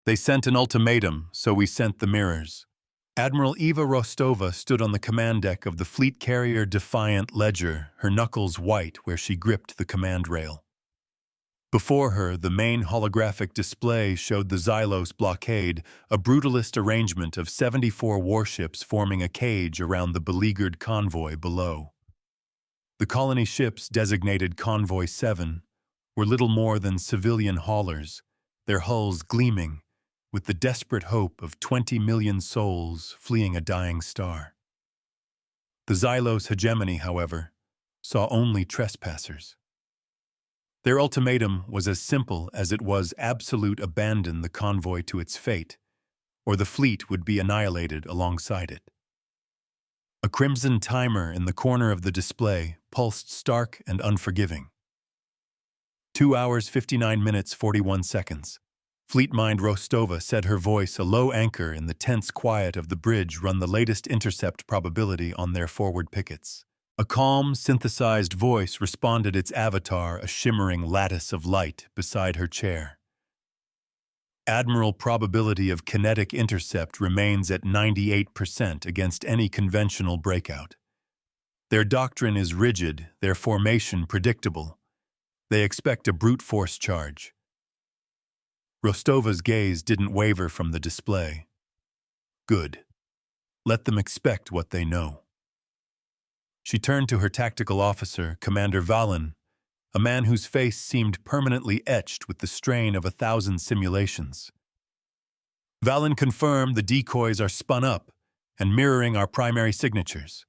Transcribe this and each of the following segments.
They sent an ultimatum, so we sent the mirrors. Admiral Eva Rostova stood on the command deck of the fleet carrier Defiant Ledger, her knuckles white where she gripped the command rail. Before her, the main holographic display showed the Xylos blockade, a brutalist arrangement of 74 warships forming a cage around the beleaguered convoy below. The colony ships, designated Convoy 7, were little more than civilian haulers, their hulls gleaming, with the desperate hope of 20 million souls fleeing a dying star. The Xylos hegemony, however, saw only trespassers. Their ultimatum was as simple as it was absolute: abandon the convoy to its fate, or the fleet would be annihilated alongside it. A crimson timer in the corner of the display pulsed stark and unforgiving. 2 hours, 59 minutes, 41 seconds. Fleetmind Rostova said, her voice a low anchor in the tense quiet of the bridge run the latest intercept probability on their forward pickets. A calm, synthesized voice responded, its avatar a shimmering lattice of light beside her chair. Admiral probability of kinetic intercept remains at 98% against any conventional breakout. Their doctrine is rigid, their formation predictable. They expect a brute force charge. Rostova's gaze didn't waver from the display. Good. Let them expect what they know. She turned to her tactical officer, Commander Valen, a man whose face seemed permanently etched with the strain of 1,000 simulations. Valen confirmed the decoys are spun up and mirroring our primary signatures.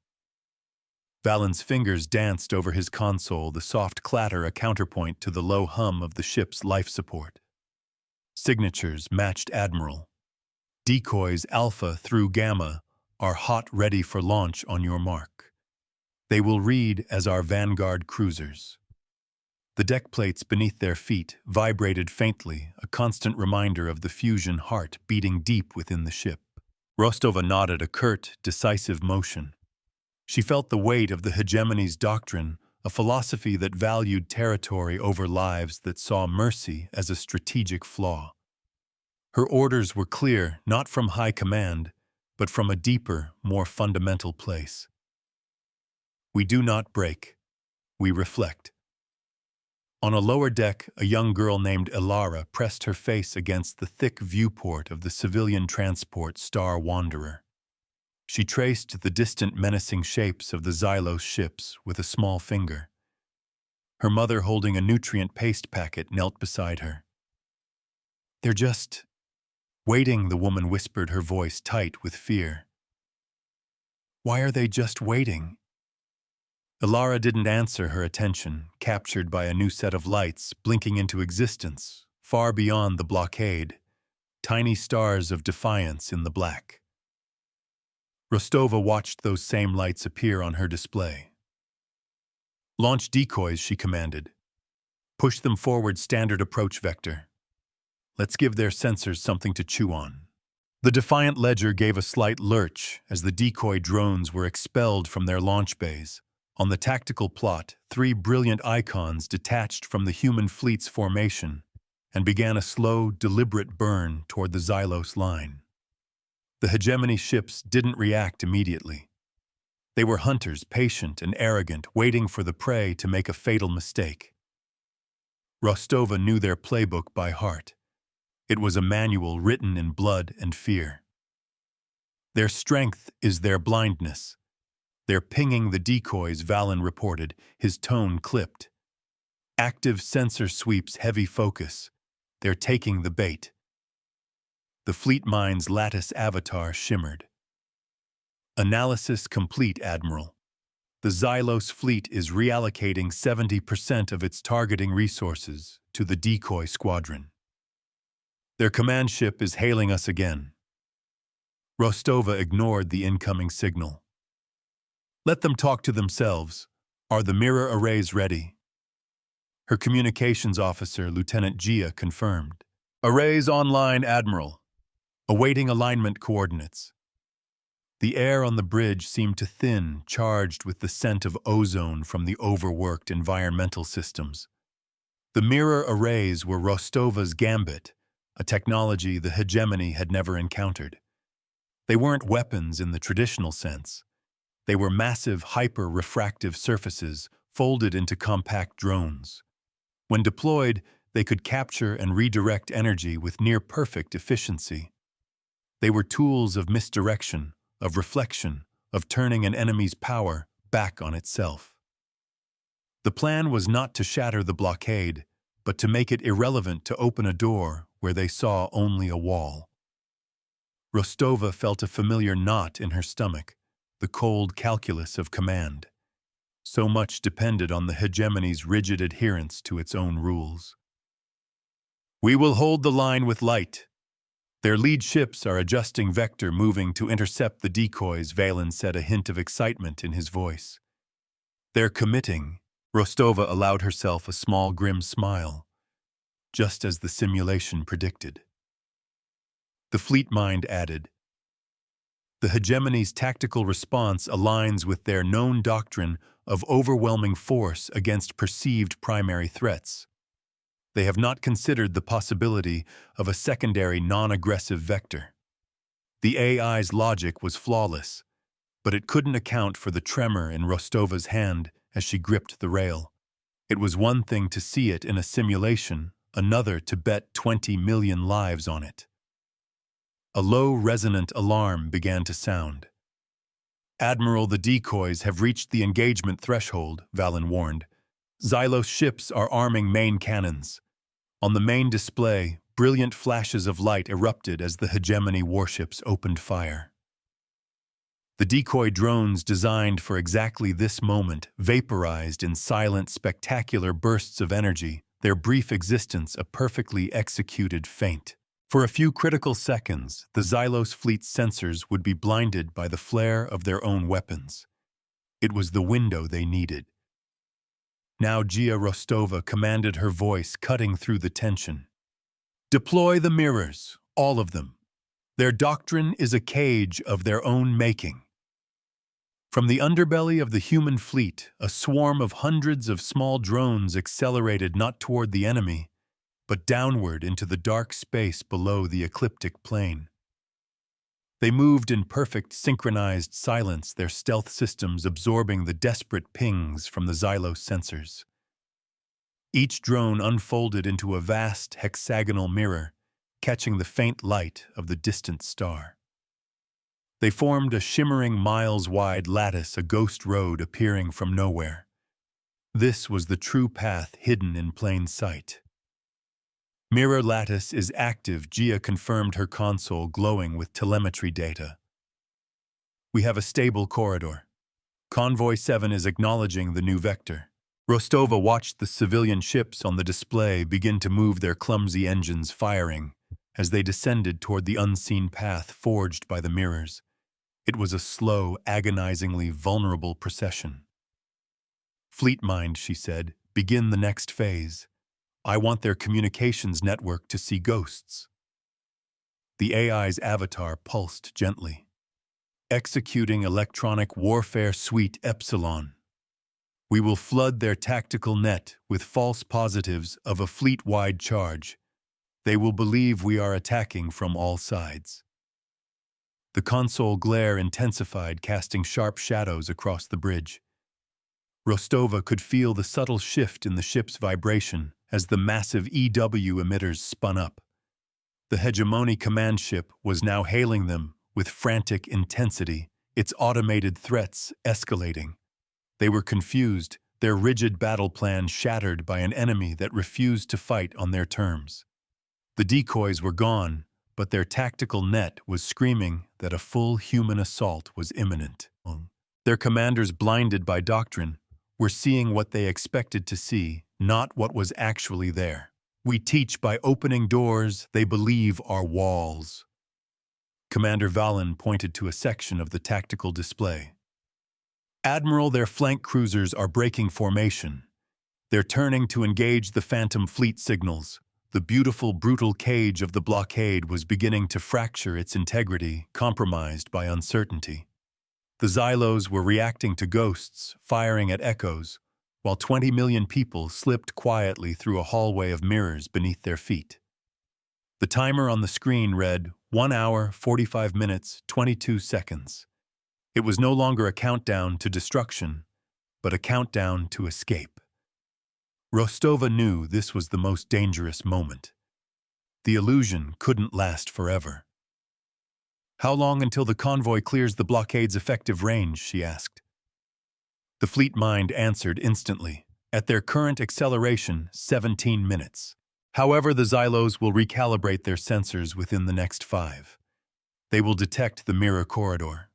Valen's fingers danced over his console, the soft clatter a counterpoint to the low hum of the ship's life support. Signatures matched Admiral. Decoys Alpha through Gamma are hot, ready for launch on your mark. They will read as our Vanguard cruisers. The deck plates beneath their feet vibrated faintly, a constant reminder of the fusion heart beating deep within the ship. Rostova nodded, a curt, decisive motion. She felt the weight of the hegemony's doctrine, a philosophy that valued territory over lives, that saw mercy as a strategic flaw. Her orders were clear, not from high command, but from a deeper, more fundamental place. We do not break. We reflect. On a lower deck, a young girl named Elara pressed her face against the thick viewport of the civilian transport Star Wanderer. She traced the distant, menacing shapes of the Xylos ships with a small finger. Her mother, holding a nutrient paste packet, knelt beside her. "They're just waiting," the woman whispered, her voice tight with fear. "Why are they just waiting?" Elara didn't answer, her attention captured by a new set of lights blinking into existence, far beyond the blockade, tiny stars of defiance in the black. Rostova watched those same lights appear on her display. "Launch decoys," she commanded. "Push them forward, standard approach vector. Let's give their sensors something to chew on." The Defiant Ledger gave a slight lurch as the decoy drones were expelled from their launch bays. On the tactical plot, 3 brilliant icons detached from the human fleet's formation and began a slow, deliberate burn toward the Xylos line. The hegemony ships didn't react immediately. They were hunters, patient and arrogant, waiting for the prey to make a fatal mistake. Rostova knew their playbook by heart. It was a manual written in blood and fear. Their strength is their blindness. "They're pinging the decoys," Valen reported, his tone clipped. "Active sensor sweeps, heavy focus. They're taking the bait." The fleet mind's lattice avatar shimmered. "Analysis complete, Admiral. The Xylos fleet is reallocating 70% of its targeting resources to the decoy squadron. Their command ship is hailing us again." Rostova ignored the incoming signal. "Let them talk to themselves. Are the mirror arrays ready?" Her communications officer, Lieutenant Gia, confirmed. "Arrays online, Admiral. Awaiting alignment coordinates." The air on the bridge seemed to thin, charged with the scent of ozone from the overworked environmental systems. The mirror arrays were Rostova's gambit, a technology the hegemony had never encountered. They weren't weapons in the traditional sense. They were massive hyper-refractive surfaces folded into compact drones. When deployed, they could capture and redirect energy with near-perfect efficiency. They were tools of misdirection, of reflection, of turning an enemy's power back on itself. The plan was not to shatter the blockade, but to make it irrelevant to open a door where they saw only a wall. Rostova felt a familiar knot in her stomach, the cold calculus of command. So much depended on the hegemony's rigid adherence to its own rules. "We will hold the line with light. Their lead ships are adjusting vector moving to intercept the decoys," Valen said, a hint of excitement in his voice. "They're committing." Rostova allowed herself a small grim smile, just as the simulation predicted. The fleet mind added, "The hegemony's tactical response aligns with their known doctrine of overwhelming force against perceived primary threats. They have not considered the possibility of a secondary non-aggressive vector. The AI's logic was flawless, but it couldn't account for the tremor in Rostova's hand as she gripped the rail. It was one thing to see it in a simulation, another to bet 20 million lives on it. A low, resonant alarm began to sound. "Admiral, the decoys have reached the engagement threshold," Valen warned. "Xylos ships are arming main cannons." On the main display, brilliant flashes of light erupted as the hegemony warships opened fire. The decoy drones designed for exactly this moment vaporized in silent, spectacular bursts of energy, their brief existence a perfectly executed feint. For a few critical seconds, the Xylos fleet's sensors would be blinded by the flare of their own weapons. It was the window they needed. Now Gia Rostova commanded, her voice cutting through the tension. "Deploy the mirrors, all of them. Their doctrine is a cage of their own making." From the underbelly of the human fleet, a swarm of hundreds of small drones accelerated not toward the enemy, but downward into the dark space below the ecliptic plane. They moved in perfect synchronized silence, their stealth systems absorbing the desperate pings from the Xylos sensors. Each drone unfolded into a vast hexagonal mirror, catching the faint light of the distant star. They formed a shimmering miles-wide lattice, a ghost road appearing from nowhere. This was the true path hidden in plain sight. "Mirror lattice is active," Gia confirmed, her console glowing with telemetry data. "We have a stable corridor. Convoy 7 is acknowledging the new vector." Rostova watched the civilian ships on the display begin to move, their clumsy engines firing as they descended toward the unseen path forged by the mirrors. It was a slow, agonizingly vulnerable procession. "Fleet mind," she said, "begin the next phase. I want their communications network to see ghosts." The AI's avatar pulsed gently. "Executing electronic warfare suite Epsilon. We will flood their tactical net with false positives of a fleet-wide charge. They will believe we are attacking from all sides." The console glare intensified, casting sharp shadows across the bridge. Rostova could feel the subtle shift in the ship's vibration as the massive EW emitters spun up. The hegemony command ship was now hailing them with frantic intensity, its automated threats escalating. They were confused, their rigid battle plan shattered by an enemy that refused to fight on their terms. The decoys were gone, but their tactical net was screaming that a full human assault was imminent. Their commanders, blinded by doctrine, were seeing what they expected to see, not what was actually there. "We teach by opening doors they believe are walls." Commander Valen pointed to a section of the tactical display. "Admiral, their flank cruisers are breaking formation. They're turning to engage the Phantom Fleet signals." The beautiful, brutal cage of the blockade was beginning to fracture, its integrity compromised by uncertainty. The Xylos were reacting to ghosts, firing at echoes, while 20 million people slipped quietly through a hallway of mirrors beneath their feet. The timer on the screen read 1 hour, 45 minutes, 22 seconds. It was no longer a countdown to destruction, but a countdown to escape. Rostova knew this was the most dangerous moment. The illusion couldn't last forever. "How long until the convoy clears the blockade's effective range?" she asked. The fleet mind answered instantly. At their current acceleration, 17 minutes. However, the Xylos will recalibrate their sensors within the next 5. They will detect the mirror corridor.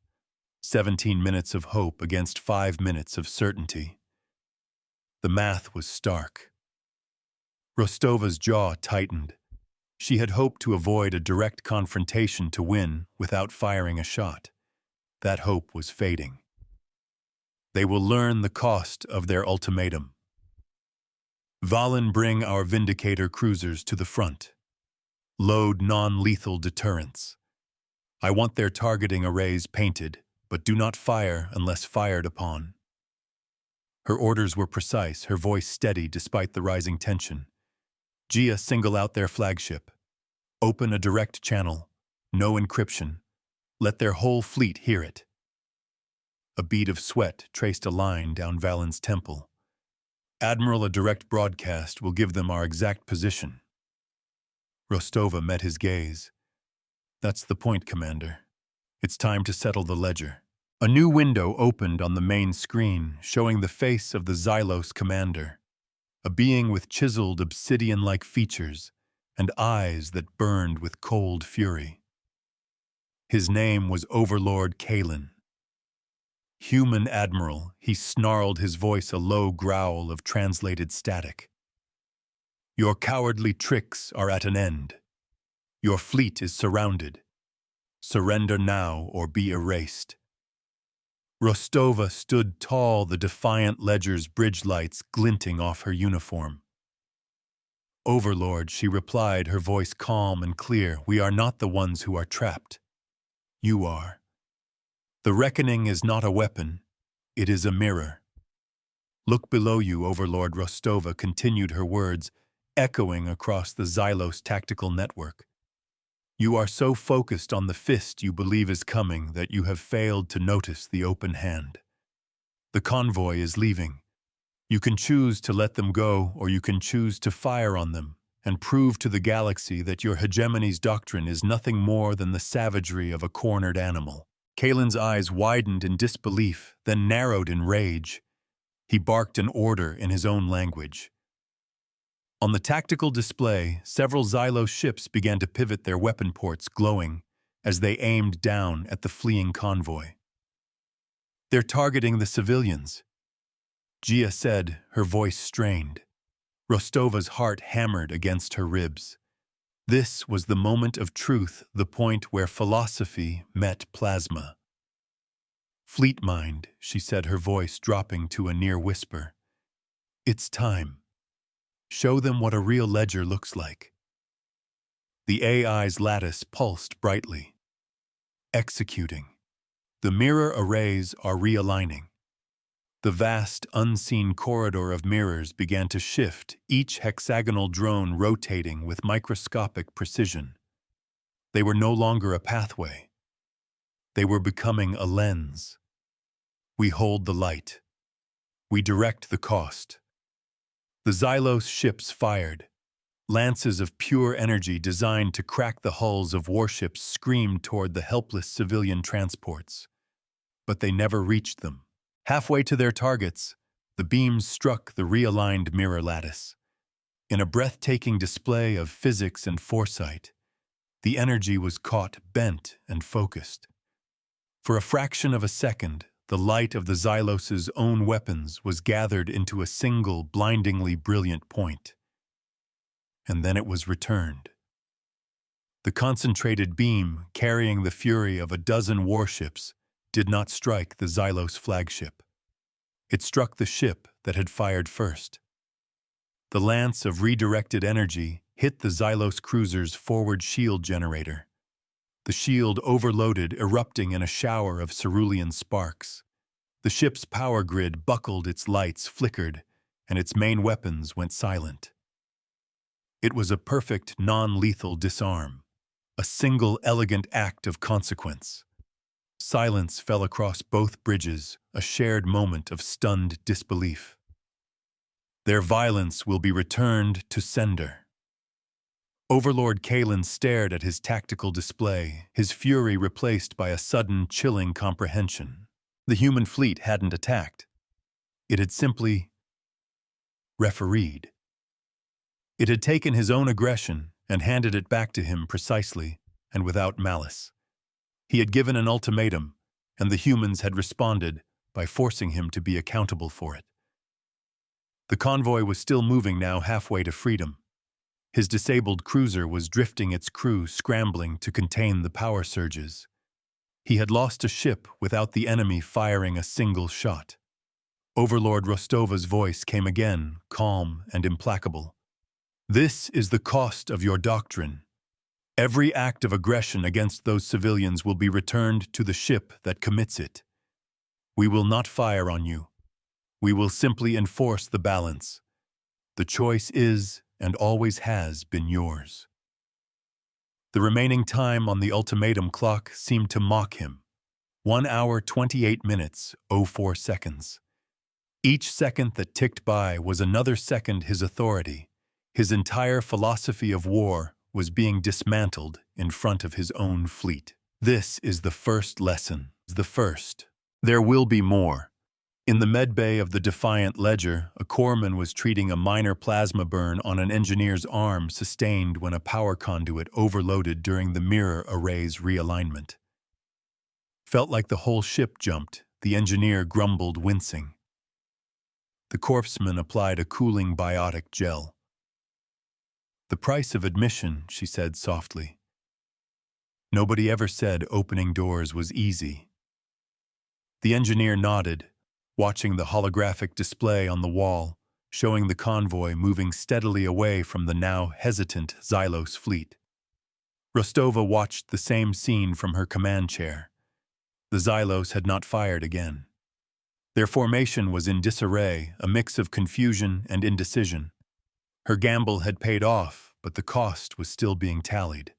17 minutes of hope against 5 minutes of certainty. The math was stark. Rostova's jaw tightened. She had hoped to avoid a direct confrontation to win without firing a shot. That hope was fading. They will learn the cost of their ultimatum. "Valen, bring our Vindicator cruisers to the front. Load non-lethal deterrents. I want their targeting arrays painted, but do not fire unless fired upon." Her orders were precise, her voice steady despite the rising tension. "Gia, single out their flagship. Open a direct channel. No encryption. Let their whole fleet hear it." A bead of sweat traced a line down Valen's temple. "Admiral, a direct broadcast will give them our exact position." Rostova met his gaze. "That's the point, Commander. It's time to settle the ledger." A new window opened on the main screen, showing the face of the Xylos commander, a being with chiseled obsidian-like features and eyes that burned with cold fury. His name was Overlord Kalen. "Human Admiral," he snarled, his voice a low growl of translated static. "Your cowardly tricks are at an end. Your fleet is surrounded. Surrender now or be erased." Rostova stood tall, the defiant ledger's bridge lights glinting off her uniform. "Overlord," she replied, her voice calm and clear, "we are not the ones who are trapped. You are. The reckoning is not a weapon, it is a mirror. Look below you, Overlord." Rostova continued, her words echoing across the Xylos tactical network. "You are so focused on the fist you believe is coming that you have failed to notice the open hand. The convoy is leaving. You can choose to let them go, or you can choose to fire on them and prove to the galaxy that your hegemony's doctrine is nothing more than the savagery of a cornered animal." Kalen's eyes widened in disbelief, then narrowed in rage. He barked an order in his own language. On the tactical display, several Xylos ships began to pivot, their weapon ports glowing as they aimed down at the fleeing convoy. "They're targeting the civilians," Gia said, her voice strained. Rostova's heart hammered against her ribs. This was the moment of truth, the point where philosophy met plasma. "Fleet mind," she said, her voice dropping to a near whisper. "It's time. Show them what a real ledger looks like." The AI's lattice pulsed brightly. Executing. The mirror arrays are realigning. The vast, unseen corridor of mirrors began to shift, each hexagonal drone rotating with microscopic precision. They were no longer a pathway. They were becoming a lens. We hold the light. We direct the cost. The Xylos ships fired. Lances of pure energy designed to crack the hulls of warships screamed toward the helpless civilian transports. But they never reached them. Halfway to their targets, the beams struck the realigned mirror lattice. In a breathtaking display of physics and foresight, the energy was caught, bent, and focused. For a fraction of a second, the light of the Xylos' own weapons was gathered into a single, blindingly brilliant point. And then it was returned. The concentrated beam, carrying the fury of a dozen warships, did not strike the Xylos flagship. It struck the ship that had fired first. The lance of redirected energy hit the Xylos cruiser's forward shield generator. The shield overloaded, erupting in a shower of cerulean sparks. The ship's power grid buckled, its lights flickered, and its main weapons went silent. It was a perfect, non-lethal disarm, a single elegant act of consequence. Silence fell across both bridges, a shared moment of stunned disbelief. Their violence will be returned to sender. Overlord Kalen stared at his tactical display, his fury replaced by a sudden, chilling comprehension. The human fleet hadn't attacked. It had simply refereed. It had taken his own aggression and handed it back to him precisely and without malice. He had given an ultimatum, and the humans had responded by forcing him to be accountable for it. The convoy was still moving now halfway to freedom. His disabled cruiser was drifting its crew scrambling to contain the power surges. He had lost a ship without the enemy firing a single shot. Overlord Rostova's voice came again, calm and implacable. This is the cost of your doctrine. Every act of aggression against those civilians will be returned to the ship that commits it. We will not fire on you. We will simply enforce the balance. The choice is and always has been yours. The remaining time on the ultimatum clock seemed to mock him. 1 hour, 28 minutes, 04 seconds. Each second that ticked by was another second his authority. His entire philosophy of war was being dismantled in front of his own fleet. This is the first lesson. The first. There will be more. In the medbay of the Defiant Ledger, a corpsman was treating a minor plasma burn on an engineer's arm sustained when a power conduit overloaded during the mirror array's realignment. Felt like the whole ship jumped, the engineer grumbled, wincing. The corpsman applied a cooling biotic gel. The price of admission, she said softly. Nobody ever said opening doors was easy. The engineer nodded, watching the holographic display on the wall, showing the convoy moving steadily away from the now hesitant Xylos fleet. Rostova watched the same scene from her command chair. The Xylos had not fired again. Their formation was in disarray, a mix of confusion and indecision. Her gamble had paid off, but the cost was still being tallied.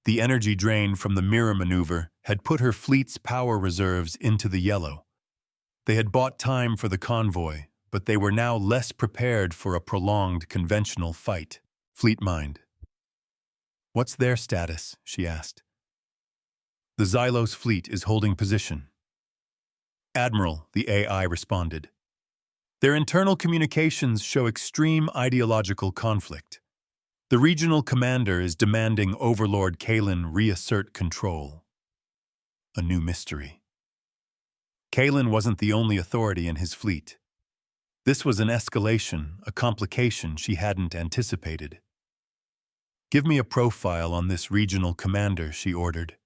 The energy drain from the mirror maneuver had put her fleet's power reserves into the yellow. They had bought time for the convoy, but they were now less prepared for a prolonged conventional fight. Fleet mind. What's their status? She asked. The Xylos fleet is holding position. Admiral, the AI responded. Their internal communications show extreme ideological conflict. The regional commander is demanding Overlord Kalen reassert control. A new mystery. Kalen wasn't the only authority in his fleet. This was an escalation, a complication she hadn't anticipated. Give me a profile on this regional commander, she ordered.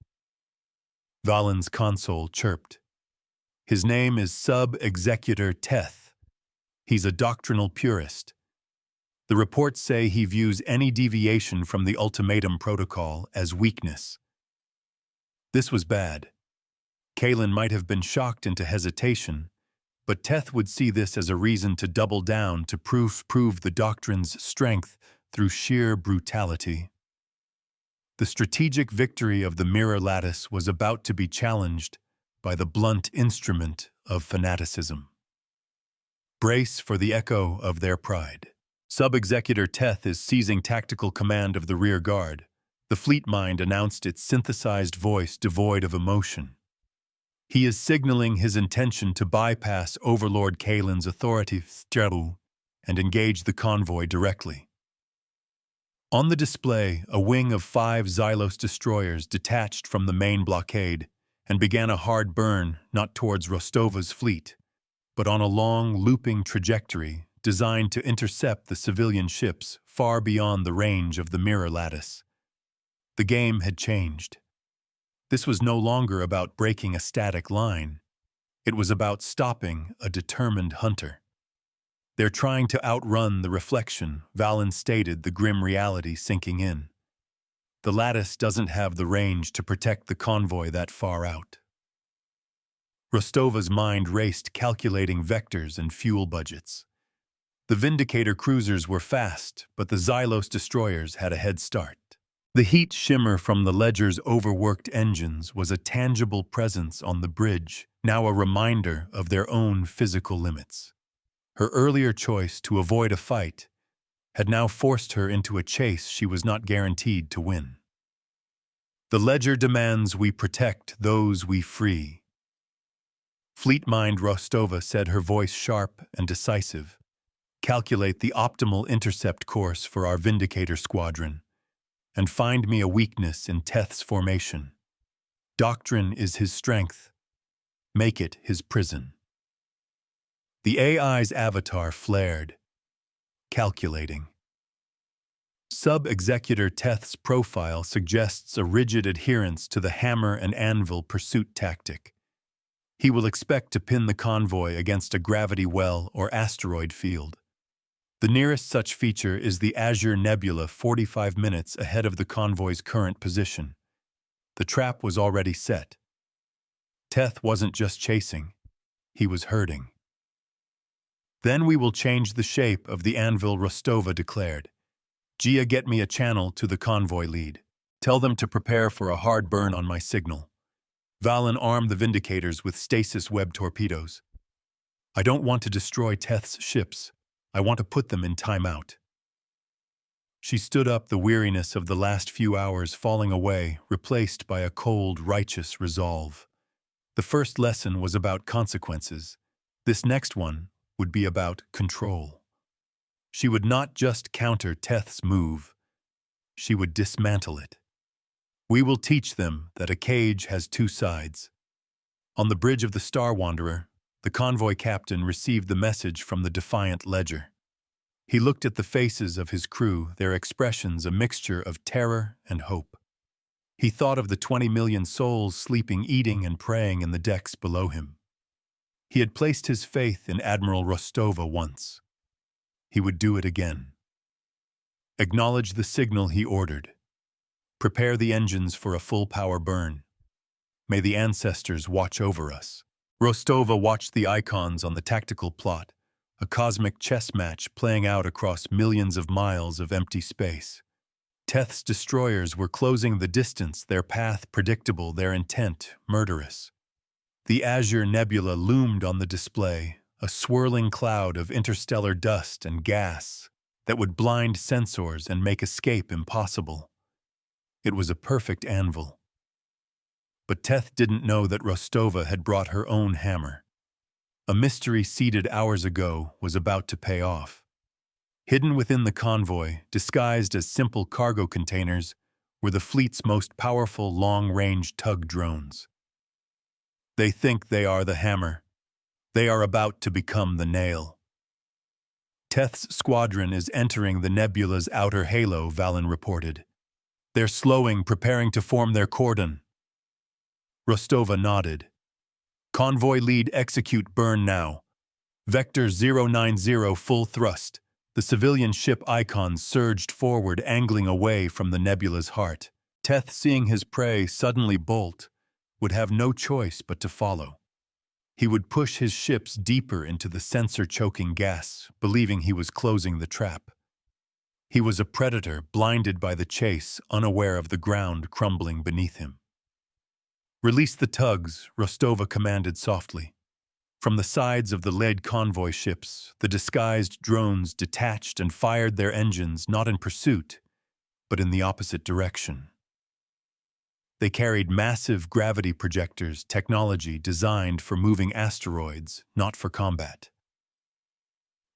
Valen's console chirped. His name is Sub-Executor Teth. He's a doctrinal purist. The reports say he views any deviation from the ultimatum protocol as weakness. This was bad. Kalen might have been shocked into hesitation, but Teth would see this as a reason to double down to prove the doctrine's strength through sheer brutality. The strategic victory of the mirror lattice was about to be challenged by the blunt instrument of fanaticism. Brace for the echo of their pride. Sub-Executor Teth is seizing tactical command of the rear guard. The fleet mind announced its synthesized voice devoid of emotion. He is signaling his intention to bypass Overlord Kalen's authority and engage the convoy directly. On the display, a wing of 5 Xylos destroyers detached from the main blockade and began a hard burn not towards Rostova's fleet, but on a long, looping trajectory designed to intercept the civilian ships far beyond the range of the mirror lattice. The game had changed. This was no longer about breaking a static line. It was about stopping a determined hunter. They're trying to outrun the reflection, Valen stated, the grim reality sinking in. The lattice doesn't have the range to protect the convoy that far out. Rostova's mind raced calculating vectors and fuel budgets. The Vindicator cruisers were fast, but the Xylos destroyers had a head start. The heat shimmer from the Ledger's overworked engines was a tangible presence on the bridge, now a reminder of their own physical limits. Her earlier choice to avoid a fight had now forced her into a chase she was not guaranteed to win. The Ledger demands we protect those we free. Fleet-mind Rostova said, her voice sharp and decisive. Calculate the optimal intercept course for our Vindicator squadron, and find me a weakness in Teth's formation. Doctrine is his strength. Make it his prison. The AI's avatar flared, calculating. Sub-Executor Teth's profile suggests a rigid adherence to the hammer and anvil pursuit tactic. He will expect to pin the convoy against a gravity well or asteroid field. The nearest such feature is the Azure Nebula 45 minutes ahead of the convoy's current position. The trap was already set. Teth wasn't just chasing, he was herding. Then we will change the shape of the anvil, Rostova declared. Gia, get me a channel to the convoy lead. Tell them to prepare for a hard burn on my signal. Valen, arm the Vindicators with stasis web torpedoes. I don't want to destroy Teth's ships. I want to put them in timeout. She stood up, the weariness of the last few hours falling away, replaced by a cold, righteous resolve. The first lesson was about consequences. This next one would be about control. She would not just counter Teth's move. She would dismantle it. We will teach them that a cage has two sides. On the bridge of the Star Wanderer, the convoy captain received the message from the defiant Ledger. He looked at the faces of his crew, their expressions a mixture of terror and hope. He thought of the 20 million souls sleeping, eating, and praying in the decks below him. He had placed his faith in Admiral Rostova once. He would do it again. Acknowledge the signal, he ordered. Prepare the engines for a full-power burn. May the ancestors watch over us. Rostova watched the icons on the tactical plot, a cosmic chess match playing out across millions of miles of empty space. Teth's destroyers were closing the distance, their path predictable, their intent murderous. The Azure Nebula loomed on the display, a swirling cloud of interstellar dust and gas that would blind sensors and make escape impossible. It was a perfect anvil. But Teth didn't know that Rostova had brought her own hammer. A mystery seeded hours ago was about to pay off. Hidden within the convoy, disguised as simple cargo containers, were the fleet's most powerful long-range tug drones. They think they are the hammer. They are about to become the nail. Teth's squadron is entering the nebula's outer halo, Valen reported. They're slowing, preparing to form their cordon. Rostova nodded. Convoy lead, execute burn now. Vector 090 full thrust. The civilian ship icons surged forward, angling away from the nebula's heart. Teth, seeing his prey suddenly bolt, would have no choice but to follow. He would push his ships deeper into the sensor-choking gas, believing he was closing the trap. He was a predator, blinded by the chase, unaware of the ground crumbling beneath him. Release the tugs, Rostova commanded softly. From the sides of the lead convoy ships, the disguised drones detached and fired their engines not in pursuit, but in the opposite direction. They carried massive gravity projectors, technology designed for moving asteroids, not for combat.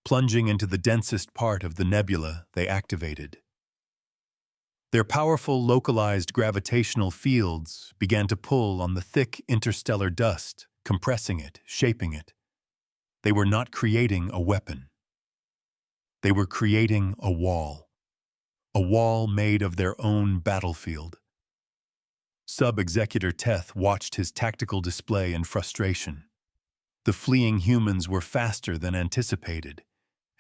Plunging into the densest part of the nebula, they activated. Their powerful localized gravitational fields began to pull on the thick interstellar dust, compressing it, shaping it. They were not creating a weapon. They were creating a wall made of their own battlefield. Sub-Executor Teth watched his tactical display in frustration. The fleeing humans were faster than anticipated,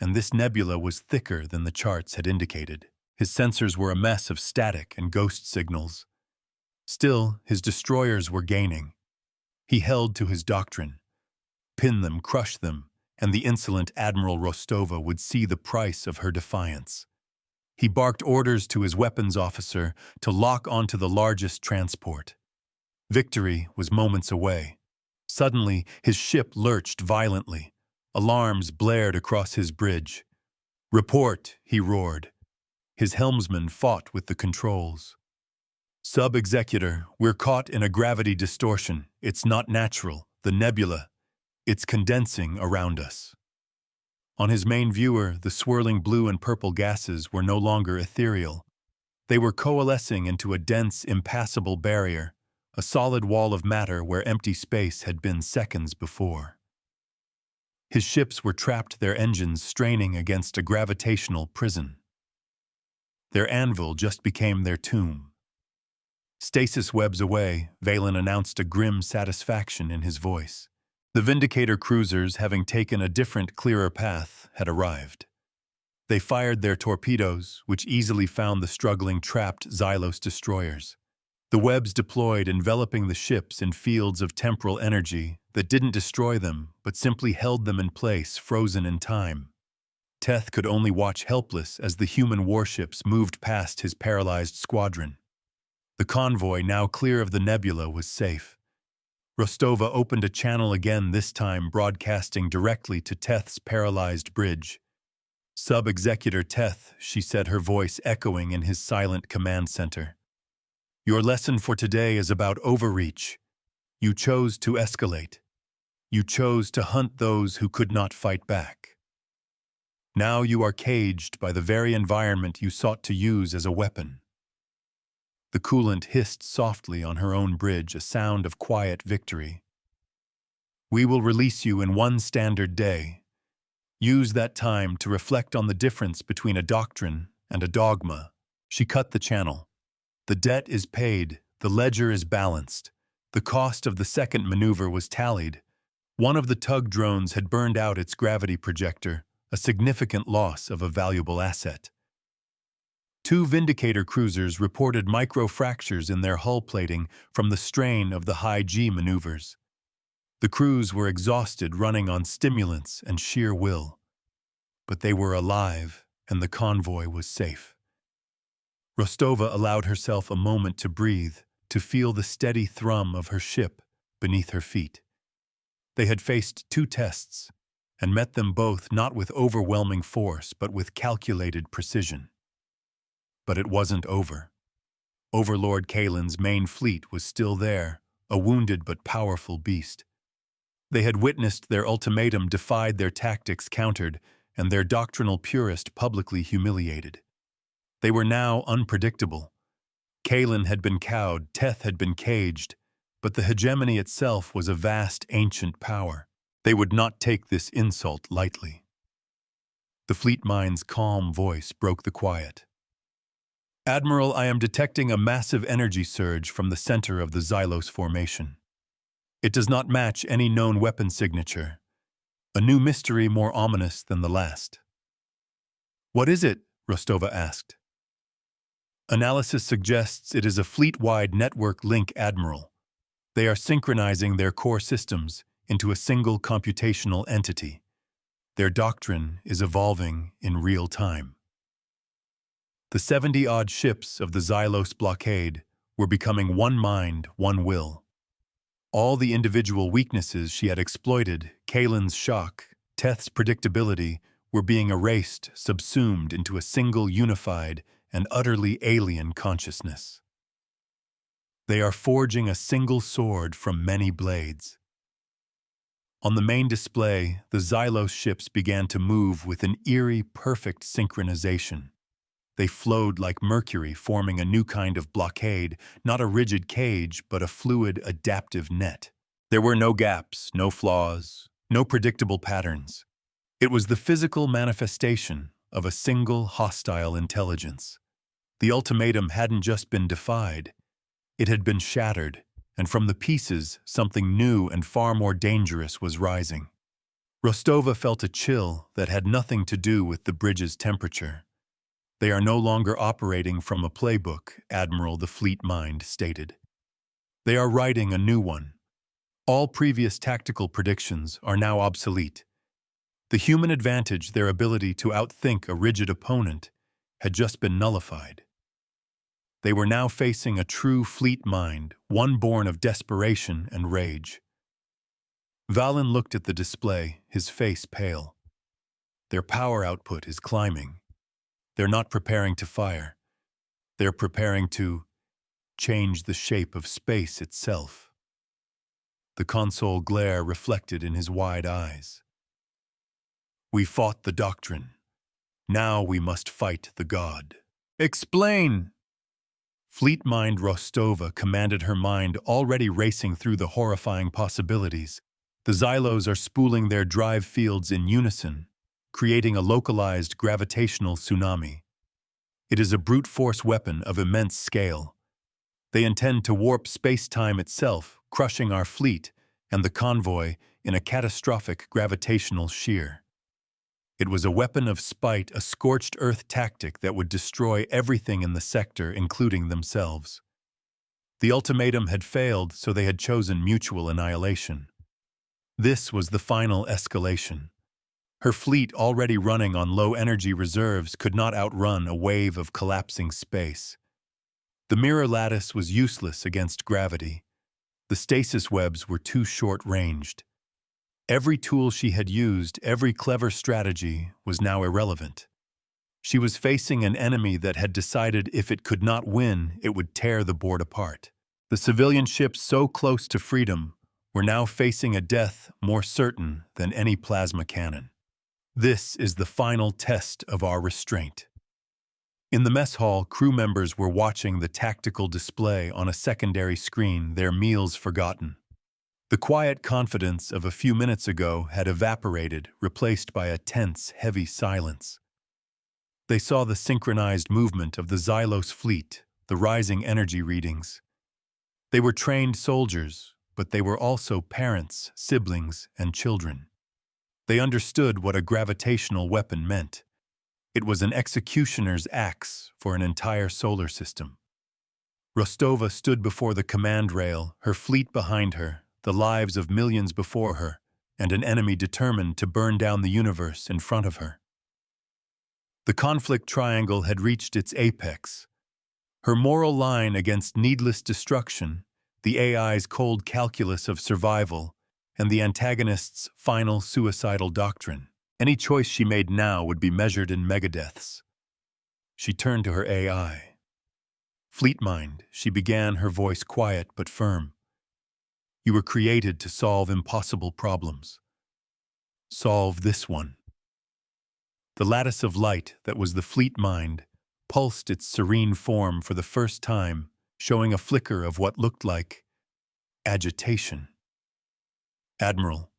and this nebula was thicker than the charts had indicated. His sensors were a mess of static and ghost signals. Still, his destroyers were gaining. He held to his doctrine. Pin them, crush them, and the insolent Admiral Rostova would see the price of her defiance. He barked orders to his weapons officer to lock onto the largest transport. Victory was moments away. Suddenly, his ship lurched violently. Alarms blared across his bridge. "Report," he roared. His helmsman fought with the controls. "Sub-executor, we're caught in a gravity distortion. It's not natural. The nebula. It's condensing around us." On his main viewer, the swirling blue and purple gases were no longer ethereal. They were coalescing into a dense, impassable barrier, a solid wall of matter where empty space had been seconds before. His ships were trapped, their engines straining against a gravitational prison. Their anvil just became their tomb. "Stasis webs away," Valen announced, a grim satisfaction in his voice. The Vindicator cruisers, having taken a different, clearer path, had arrived. They fired their torpedoes, which easily found the struggling, trapped Xylos destroyers. The webs deployed, enveloping the ships in fields of temporal energy that didn't destroy them, but simply held them in place, frozen in time. Teth could only watch helpless as the human warships moved past his paralyzed squadron. The convoy, now clear of the nebula, was safe. Rostova opened a channel again, this time broadcasting directly to Teth's paralyzed bridge. "Sub-Executor Teth," she said, her voice echoing in his silent command center. "Your lesson for today is about overreach. You chose to escalate. You chose to hunt those who could not fight back. Now you are caged by the very environment you sought to use as a weapon." The coolant hissed softly on her own bridge, a sound of quiet victory. "We will release you in one standard day. Use that time to reflect on the difference between a doctrine and a dogma." She cut the channel. "The debt is paid, the ledger is balanced. The cost of the second maneuver was tallied. One of the tug drones had burned out its gravity projector, a significant loss of a valuable asset. 2 Vindicator cruisers reported microfractures in their hull plating from the strain of the high-G maneuvers. The crews were exhausted, running on stimulants and sheer will. But they were alive, and the convoy was safe. Rostova allowed herself a moment to breathe, to feel the steady thrum of her ship beneath her feet. They had faced 2 tests, and met them both not with overwhelming force, but with calculated precision. But it wasn't over. Overlord Kalen's main fleet was still there, a wounded but powerful beast. They had witnessed their ultimatum defied, their tactics countered, and their doctrinal purist publicly humiliated. They were now unpredictable. Kalen had been cowed, Teth had been caged, but the hegemony itself was a vast, ancient power. They would not take this insult lightly. The fleet mind's calm voice broke the quiet. "Admiral, I am detecting a massive energy surge from the center of the Xylos formation. It does not match any known weapon signature. A new mystery more ominous than the last." "What is it?" Rostova asked. "Analysis suggests it is a fleet-wide network link, Admiral. They are synchronizing their core systems into a single computational entity. Their doctrine is evolving in real time." The 70-odd ships of the Xylos blockade were becoming one mind, one will. All the individual weaknesses she had exploited, Kalen's shock, Teth's predictability, were being erased, subsumed into a single unified and utterly alien consciousness. They are forging a single sword from many blades. On the main display, the Xylos ships began to move with an eerie, perfect synchronization. They flowed like mercury, forming a new kind of blockade, not a rigid cage, but a fluid, adaptive net. There were no gaps, no flaws, no predictable patterns. It was the physical manifestation of a single hostile intelligence. The ultimatum hadn't just been defied, it had been shattered, and from the pieces, something new and far more dangerous was rising. Rostova felt a chill that had nothing to do with the bridge's temperature. "They are no longer operating from a playbook," Admiral the Fleet Mind stated. "They are writing a new one. All previous tactical predictions are now obsolete. The human advantage, their ability to outthink a rigid opponent, had just been nullified. They were now facing a true fleet mind, one born of desperation and rage. Valen looked at the display, his face pale. Their power output is climbing. They're not preparing to fire. They're preparing to change the shape of space itself. The console glare reflected in his wide eyes. We fought the doctrine. Now we must fight the god. Explain! Fleet Mind Rostova commanded, her mind already racing through the horrifying possibilities. The Xylos are spooling their drive fields in unison, creating a localized gravitational tsunami. It is a brute force weapon of immense scale. They intend to warp space-time itself, crushing our fleet and the convoy in a catastrophic gravitational shear. It was a weapon of spite, a scorched earth tactic that would destroy everything in the sector, including themselves. The ultimatum had failed, so they had chosen mutual annihilation. This was the final escalation. Her fleet, already running on low energy reserves, could not outrun a wave of collapsing space. The mirror lattice was useless against gravity. The stasis webs were too short-ranged. Every tool she had used, every clever strategy, was now irrelevant. She was facing an enemy that had decided if it could not win, it would tear the board apart. The civilian ships, so close to freedom, were now facing a death more certain than any plasma cannon. This is the final test of our restraint. In the mess hall, crew members were watching the tactical display on a secondary screen, their meals forgotten. The quiet confidence of a few minutes ago had evaporated, replaced by a tense, heavy silence. They saw the synchronized movement of the Xylos fleet, the rising energy readings. They were trained soldiers, but they were also parents, siblings, and children. They understood what a gravitational weapon meant. It was an executioner's axe for an entire solar system. Rostova stood before the command rail, her fleet behind her, the lives of millions before her, and an enemy determined to burn down the universe in front of her. The conflict triangle had reached its apex. Her moral line against needless destruction, the AI's cold calculus of survival, and the antagonist's final suicidal doctrine. Any choice she made now would be measured in megadeaths. She turned to her AI. Fleet Mind, she began, her voice quiet but firm. You were created to solve impossible problems. Solve this one. The lattice of light that was the Fleet Mind pulsed its serene form for the first time, showing a flicker of what looked like agitation. Admiral,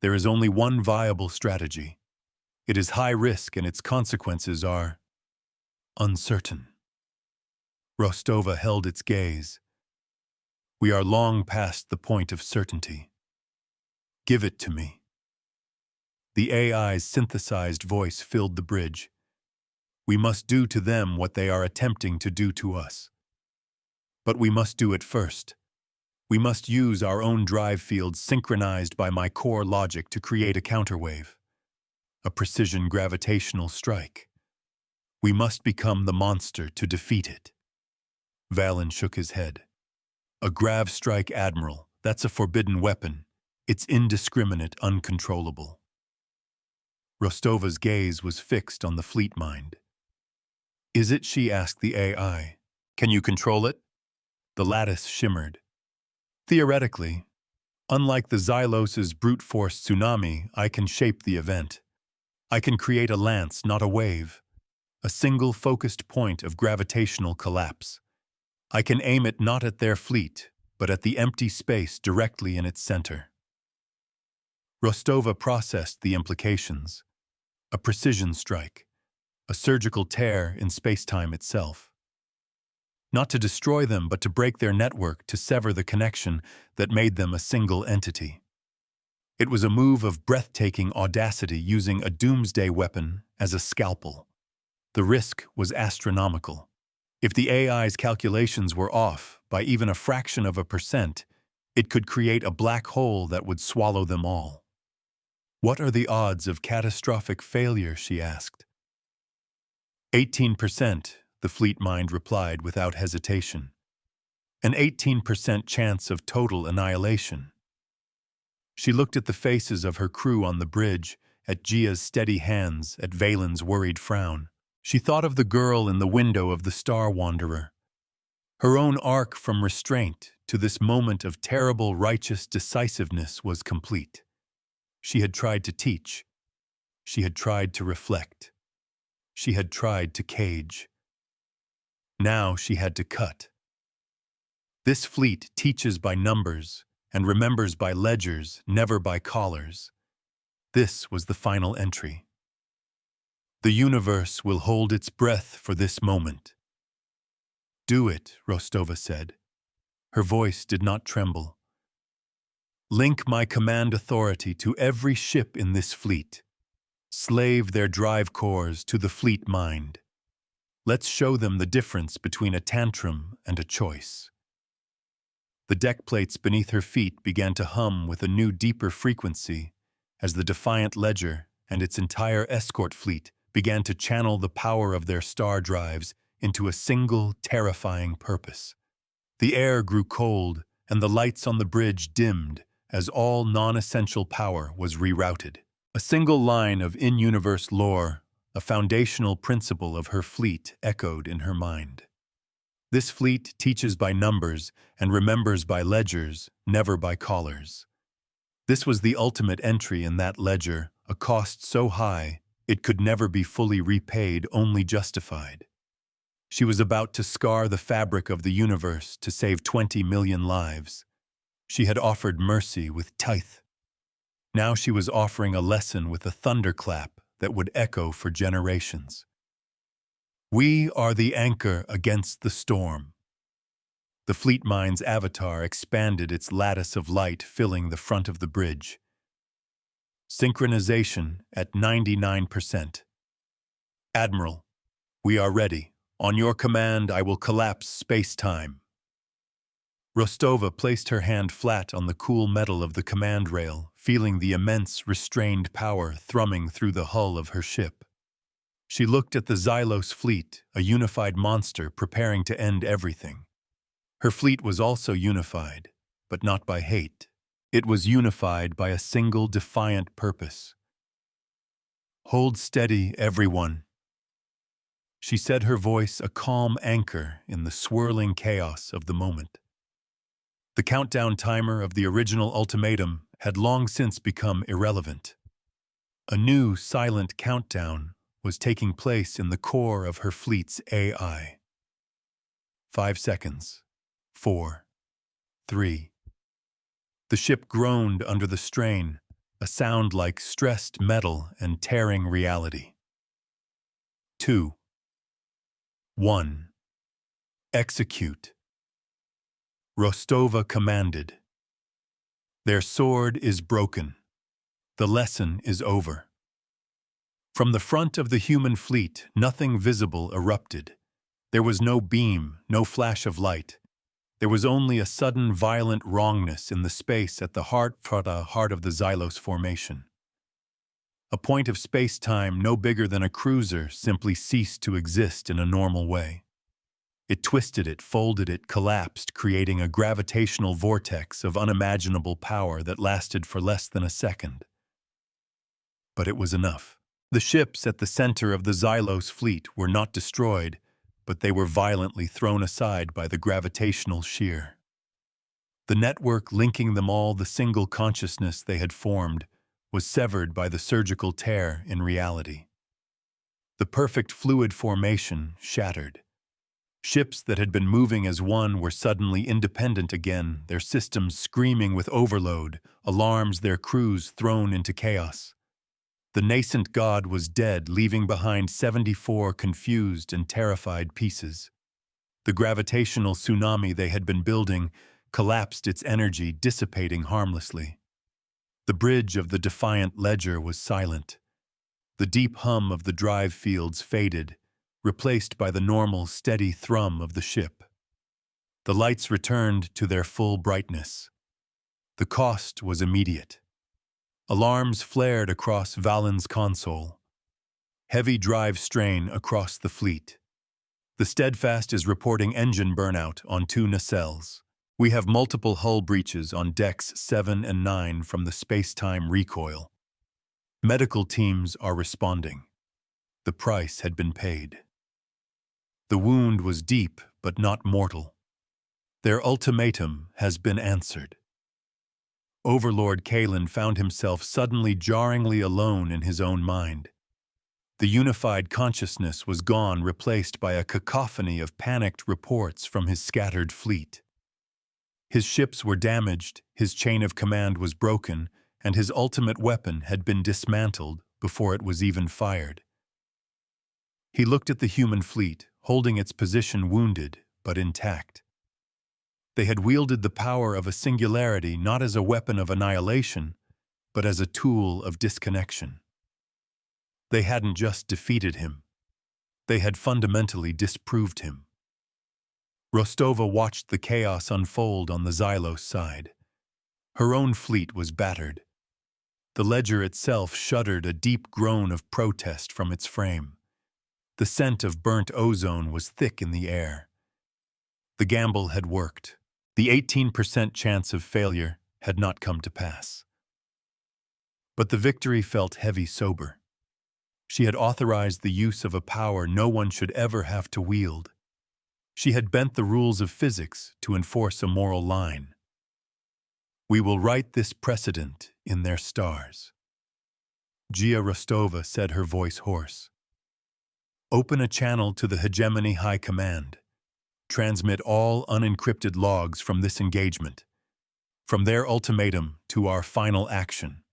there is only one viable strategy. It is high risk and its consequences are uncertain. Rostova held its gaze. We are long past the point of certainty. Give it to me. The AI's synthesized voice filled the bridge. We must do to them what they are attempting to do to us. But we must do it first. We must use our own drive fields synchronized by my core logic to create a counterwave, a precision gravitational strike. We must become the monster to defeat it. Valen shook his head. A grav strike, Admiral, that's a forbidden weapon. It's indiscriminate, uncontrollable. Rostova's gaze was fixed on the Fleet Mind. Is it, she asked the AI. Can you control it? The lattice shimmered. Theoretically, unlike the Xylos' brute force tsunami, I can shape the event. I can create a lance, not a wave, a single focused point of gravitational collapse. I can aim it not at their fleet, but at the empty space directly in its center. Rostova processed the implications. A precision strike, a surgical tear in space-time itself. Not to destroy them, but to break their network, to sever the connection that made them a single entity. It was a move of breathtaking audacity, using a doomsday weapon as a scalpel. The risk was astronomical. If the AI's calculations were off by even a fraction of a %, it could create a black hole that would swallow them all. What are the odds of catastrophic failure, she asked. 18%, the fleet mind replied without hesitation. An 18% chance of total annihilation. She looked at the faces of her crew on the bridge, at Gia's steady hands, at Valen's worried frown. She thought of the girl in the window of the Star Wanderer. Her own arc from restraint to this moment of terrible righteous decisiveness was complete. She had tried to teach. She had tried to reflect. She had tried to cage. Now she had to cut. This fleet teaches by numbers and remembers by ledgers, never by collars. This was the final entry. The universe will hold its breath for this moment. Do it, Rostova said. Her voice did not tremble. Link my command authority to every ship in this fleet. Slave their drive cores to the fleet mind. Let's show them the difference between a tantrum and a choice. The deck plates beneath her feet began to hum with a new, deeper frequency as the Defiant Ledger and its entire escort fleet began to channel the power of their star drives into a single, terrifying purpose. The air grew cold, and the lights on the bridge dimmed as all non-essential power was rerouted. A single line of in-universe lore, a foundational principle of her fleet, echoed in her mind. This fleet teaches by numbers and remembers by ledgers, never by collars. This was the ultimate entry in that ledger, a cost so high it could never be fully repaid, only justified. She was about to scar the fabric of the universe to save 20 million lives. She had offered mercy with tithe. Now she was offering a lesson with a thunderclap that would echo for generations. We are the anchor against the storm. The fleet mind's avatar expanded its lattice of light, filling the front of the bridge. Synchronization at 99%. Admiral, we are ready. On your command, I will collapse space-time. Rostova placed her hand flat on the cool metal of the command rail, feeling the immense, restrained power thrumming through the hull of her ship. She looked at the Xylos fleet, a unified monster preparing to end everything. Her fleet was also unified, but not by hate. It was unified by a single defiant purpose. Hold steady, everyone. She said, her voice a calm anchor in the swirling chaos of the moment. The countdown timer of the original ultimatum had long since become irrelevant. A new, silent countdown was taking place in the core of her fleet's AI. 5 seconds. 4. 3. The ship groaned under the strain, a sound like stressed metal and tearing reality. 2. 1. Execute. Rostova commanded. Their sword is broken. The lesson is over. From the front of the human fleet, nothing visible erupted. There was no beam, no flash of light. There was only a sudden violent wrongness in the space at the heart of the Xylos formation. A point of space-time no bigger than a cruiser simply ceased to exist in a normal way. It twisted it, folded it, collapsed, creating a gravitational vortex of unimaginable power that lasted for less than a second. But it was enough. The ships at the center of the Xylos fleet were not destroyed, but they were violently thrown aside by the gravitational shear. The network linking them all, the single consciousness they had formed, was severed by the surgical tear in reality. The perfect fluid formation shattered. Ships that had been moving as one were suddenly independent again, their systems screaming with overload, alarms their crews thrown into chaos. The nascent god was dead, leaving behind 74 confused and terrified pieces. The gravitational tsunami they had been building collapsed, its energy dissipating harmlessly. The bridge of the Defiant Ledger was silent. The deep hum of the drive fields faded, replaced by the normal, steady thrum of the ship. The lights returned to their full brightness. The cost was immediate. Alarms flared across Valen's console. Heavy drive strain across the fleet. The Steadfast is reporting engine burnout on 2 nacelles. We have multiple hull breaches on decks 7 and 9 from the space-time recoil. Medical teams are responding. The price had been paid. The wound was deep but not mortal. Their ultimatum has been answered. Overlord Kalen found himself suddenly jarringly alone in his own mind. The unified consciousness was gone, replaced by a cacophony of panicked reports from his scattered fleet. His ships were damaged, his chain of command was broken, and his ultimate weapon had been dismantled before it was even fired. He looked at the human fleet, holding its position wounded but intact. They had wielded the power of a singularity not as a weapon of annihilation, but as a tool of disconnection. They hadn't just defeated him. They had fundamentally disproved him. Rostova watched the chaos unfold on the Xylos side. Her own fleet was battered. The ledger itself shuddered a deep groan of protest from its frame. The scent of burnt ozone was thick in the air. The gamble had worked. The 18% chance of failure had not come to pass. But the victory felt heavy sober. She had authorized the use of a power no one should ever have to wield. She had bent the rules of physics to enforce a moral line. We will write this precedent in their stars. Gia Rostova said, her voice hoarse. Open a channel to the Hegemony High Command. Transmit all unencrypted logs from this engagement. From their ultimatum to our final action.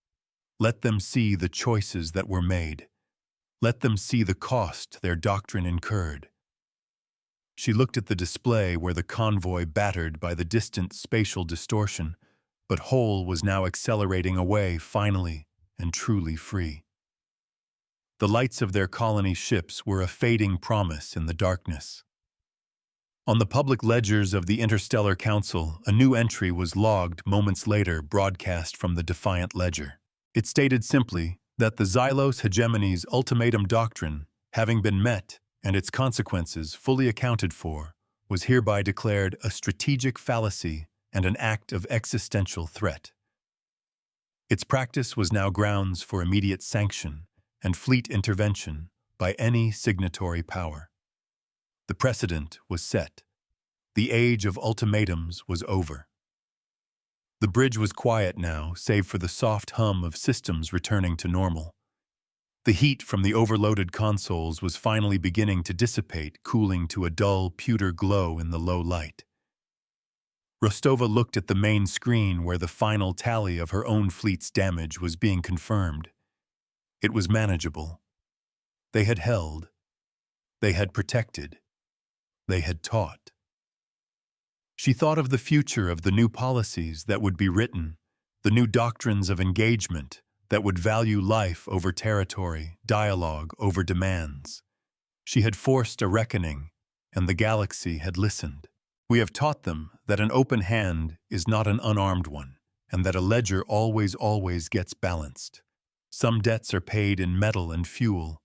Let them see the choices that were made. Let them see the cost their doctrine incurred. She looked at the display where the convoy, battered by the distant spatial distortion, but whole, was now accelerating away, finally and truly free. The lights of their colony ships were a fading promise in the darkness. On the public ledgers of the Interstellar Council, a new entry was logged moments later, broadcast from the Defiant Ledger. It stated simply that the Xylos Hegemony's ultimatum doctrine, having been met and its consequences fully accounted for, was hereby declared a strategic fallacy and an act of existential threat. Its practice was now grounds for immediate sanction and fleet intervention by any signatory power. The precedent was set. The age of ultimatums was over. The bridge was quiet now, save for the soft hum of systems returning to normal. The heat from the overloaded consoles was finally beginning to dissipate, cooling to a dull, pewter glow in the low light. Rostova looked at the main screen where the final tally of her own fleet's damage was being confirmed. It was manageable. They had held. They had protected. They had taught. She thought of the future of the new policies that would be written, the new doctrines of engagement that would value life over territory, dialogue over demands. She had forced a reckoning, and the galaxy had listened. We have taught them that an open hand is not an unarmed one, and that a ledger always gets balanced. Some debts are paid in metal and fuel.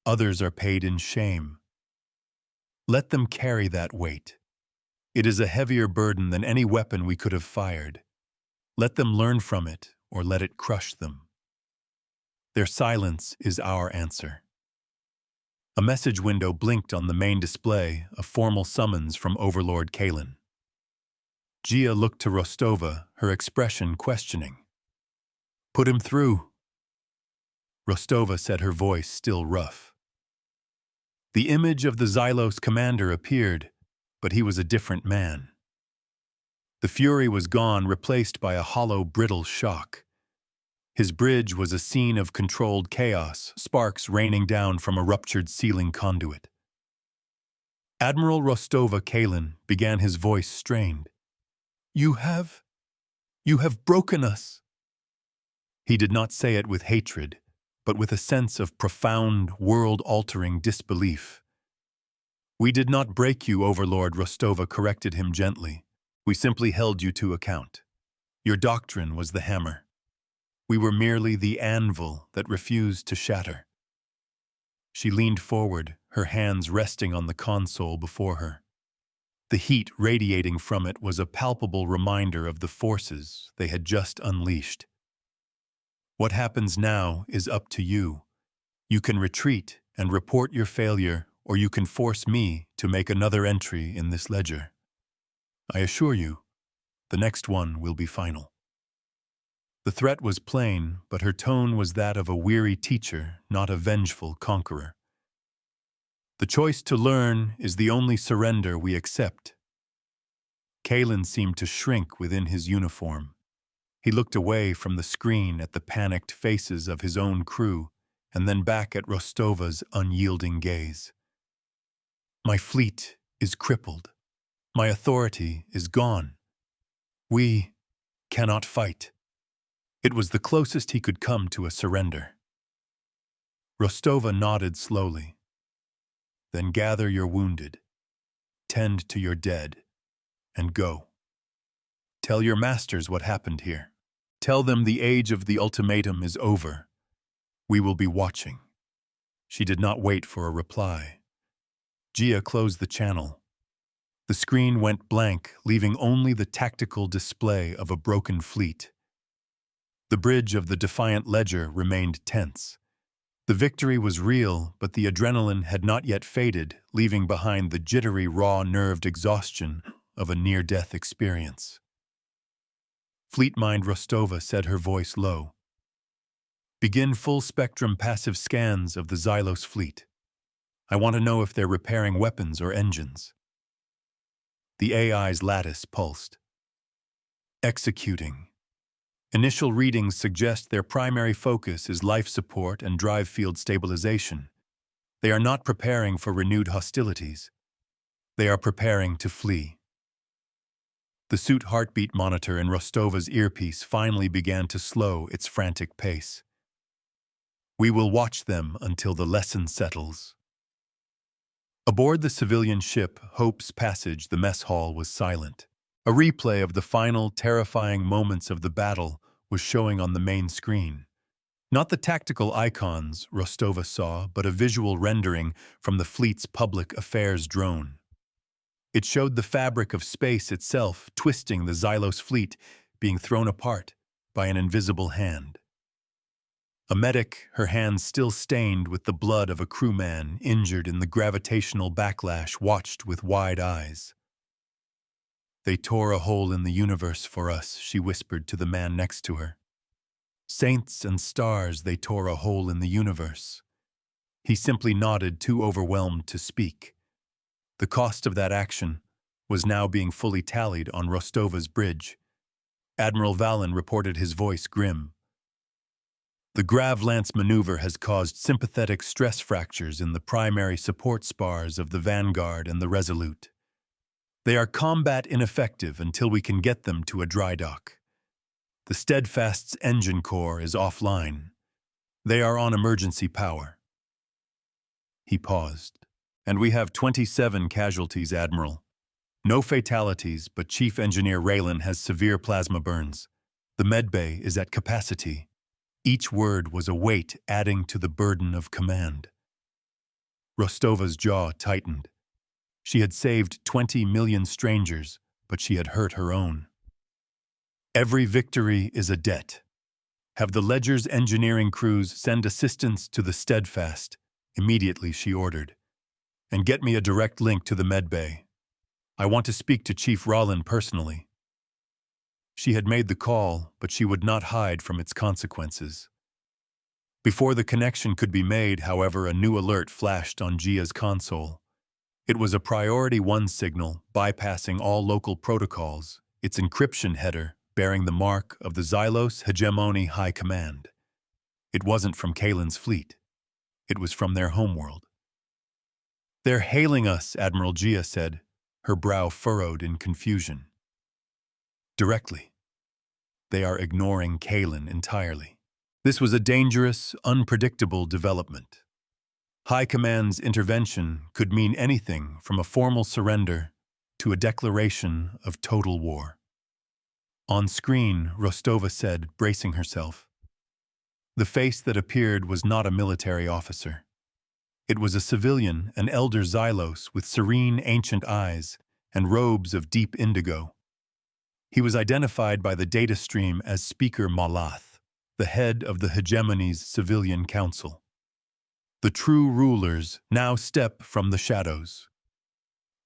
Others are paid in shame. Let them carry that weight. It is a heavier burden than any weapon we could have fired. Let them learn from it, or let it crush them. Their silence is our answer. A message window blinked on the main display, a formal summons from Overlord Kalen. Gia looked to Rostova, her expression questioning. Put him through. Rostova said, her voice still rough. The image of the Xylos commander appeared, but he was a different man. The fury was gone, replaced by a hollow, brittle shock. His bridge was a scene of controlled chaos, sparks raining down from a ruptured ceiling conduit. Admiral Rostova Kalen began, his voice strained. You have broken us." He did not say it with hatred, but with a sense of profound, world-altering disbelief. "We did not break you, Overlord," Rostova corrected him gently. "We simply held you to account. Your doctrine was the hammer. We were merely the anvil that refused to shatter. She leaned forward, her hands resting on the console before her. The heat radiating from it was a palpable reminder of the forces they had just unleashed. What happens now is up to you. You can retreat and report your failure, or you can force me to make another entry in this ledger. I assure you, the next one will be final. The threat was plain, but her tone was that of a weary teacher, not a vengeful conqueror. The choice to learn is the only surrender we accept. Kalen seemed to shrink within his uniform. He looked away from the screen at the panicked faces of his own crew, and then back at Rostova's unyielding gaze. My fleet is crippled. My authority is gone. We cannot fight. It was the closest he could come to a surrender. Rostova nodded slowly. Then gather your wounded, tend to your dead, and go. Tell your masters what happened here. Tell them the age of the ultimatum is over. We will be watching. She did not wait for a reply. Gia closed the channel. The screen went blank, leaving only the tactical display of a broken fleet. The bridge of the Defiant Ledger remained tense. The victory was real, but the adrenaline had not yet faded, leaving behind the jittery, raw-nerved exhaustion of a near-death experience. Fleet-Mind Rostova said, her voice low. Begin full-spectrum passive scans of the Xylos fleet. I want to know if they're repairing weapons or engines. The AI's lattice pulsed. Executing. Initial readings suggest their primary focus is life support and drive field stabilization. They are not preparing for renewed hostilities. They are preparing to flee. The suit heartbeat monitor in Rostova's earpiece finally began to slow its frantic pace. We will watch them until the lesson settles. Aboard the civilian ship Hope's Passage, the mess hall was silent. A replay of the final, terrifying moments of the battle was showing on the main screen. Not the tactical icons Rostova saw, but a visual rendering from the fleet's public affairs drone. It showed the fabric of space itself twisting the Xylos fleet, being thrown apart by an invisible hand. A medic, her hands still stained with the blood of a crewman injured in the gravitational backlash, watched with wide eyes. They tore a hole in the universe for us, she whispered to the man next to her. Saints and stars, they tore a hole in the universe. He simply nodded, too overwhelmed to speak. The cost of that action was now being fully tallied on Rostova's bridge. Admiral Valen reported, his voice grim. The Grav Lance maneuver has caused sympathetic stress fractures in the primary support spars of the Vanguard and the Resolute. They are combat ineffective until we can get them to a dry dock. The Steadfast's engine core is offline. They are on emergency power. He paused. And we have 27 casualties, Admiral. No fatalities, but Chief Engineer Raylan has severe plasma burns. The medbay is at capacity. Each word was a weight adding to the burden of command. Rostova's jaw tightened. She had saved 20 million strangers, but she had hurt her own. Every victory is a debt. Have the Ledger's engineering crews send assistance to the Steadfast. Immediately, she ordered. And get me a direct link to the medbay. I want to speak to Chief Rollin personally. She had made the call, but she would not hide from its consequences. Before the connection could be made, however, a new alert flashed on Gia's console. It was a Priority 1 signal, bypassing all local protocols, its encryption header bearing the mark of the Xylos Hegemony High Command. It wasn't from Kalen's fleet. It was from their homeworld. They're hailing us, Admiral Gia said, her brow furrowed in confusion. Directly. They are ignoring Kalen entirely. This was a dangerous, unpredictable development. High Command's intervention could mean anything from a formal surrender to a declaration of total war. On screen, Rostova said, bracing herself, The face that appeared was not a military officer. It was a civilian, an elder Xylos with serene ancient eyes and robes of deep indigo. He was identified by the data stream as Speaker Malath, the head of the hegemony's civilian council. The true rulers now step from the shadows.